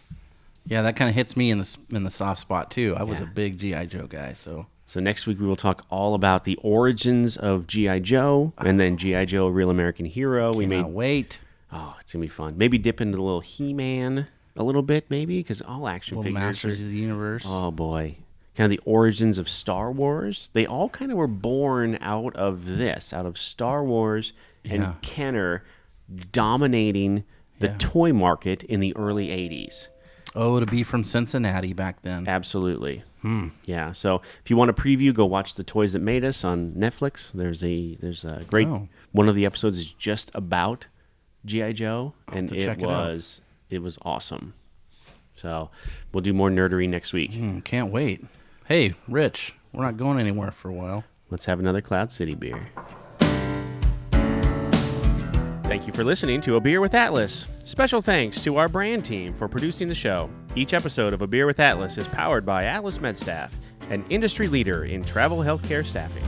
Speaker 2: kind of hits me in the soft spot too. I was a big G.I. Joe guy, so
Speaker 1: next week we will talk all about the origins of G.I. Joe and then G.I. Joe, a real American hero.
Speaker 2: Wait.
Speaker 1: Oh, it's going to be fun. Maybe dip into a little He-Man a little bit, maybe, because all action
Speaker 2: Little
Speaker 1: figures
Speaker 2: Masters
Speaker 1: are,
Speaker 2: of the Universe.
Speaker 1: oh, boy. Kind of the origins of Star Wars. They all kind of were born out of this, out of Star Wars and
Speaker 2: Yeah.
Speaker 1: Kenner dominating the
Speaker 2: Yeah.
Speaker 1: toy market in the early 80s.
Speaker 2: Oh, to be from Cincinnati back then.
Speaker 1: Absolutely. Yeah. So if you want a preview, go watch The Toys That Made Us on Netflix. There's a great one of the episodes is just about G.I. Joe, and
Speaker 2: check it out.
Speaker 1: it was awesome. So we'll do more nerdery next week.
Speaker 2: Can't wait. Hey, Rich, we're not going anywhere for a while.
Speaker 1: Let's have another Cloud City beer. Thank you for listening to A Beer with Atlas. Special thanks to our brand team for producing the show. Each episode of A Beer with Atlas is powered by Atlas MedStaff, an industry leader in travel healthcare staffing.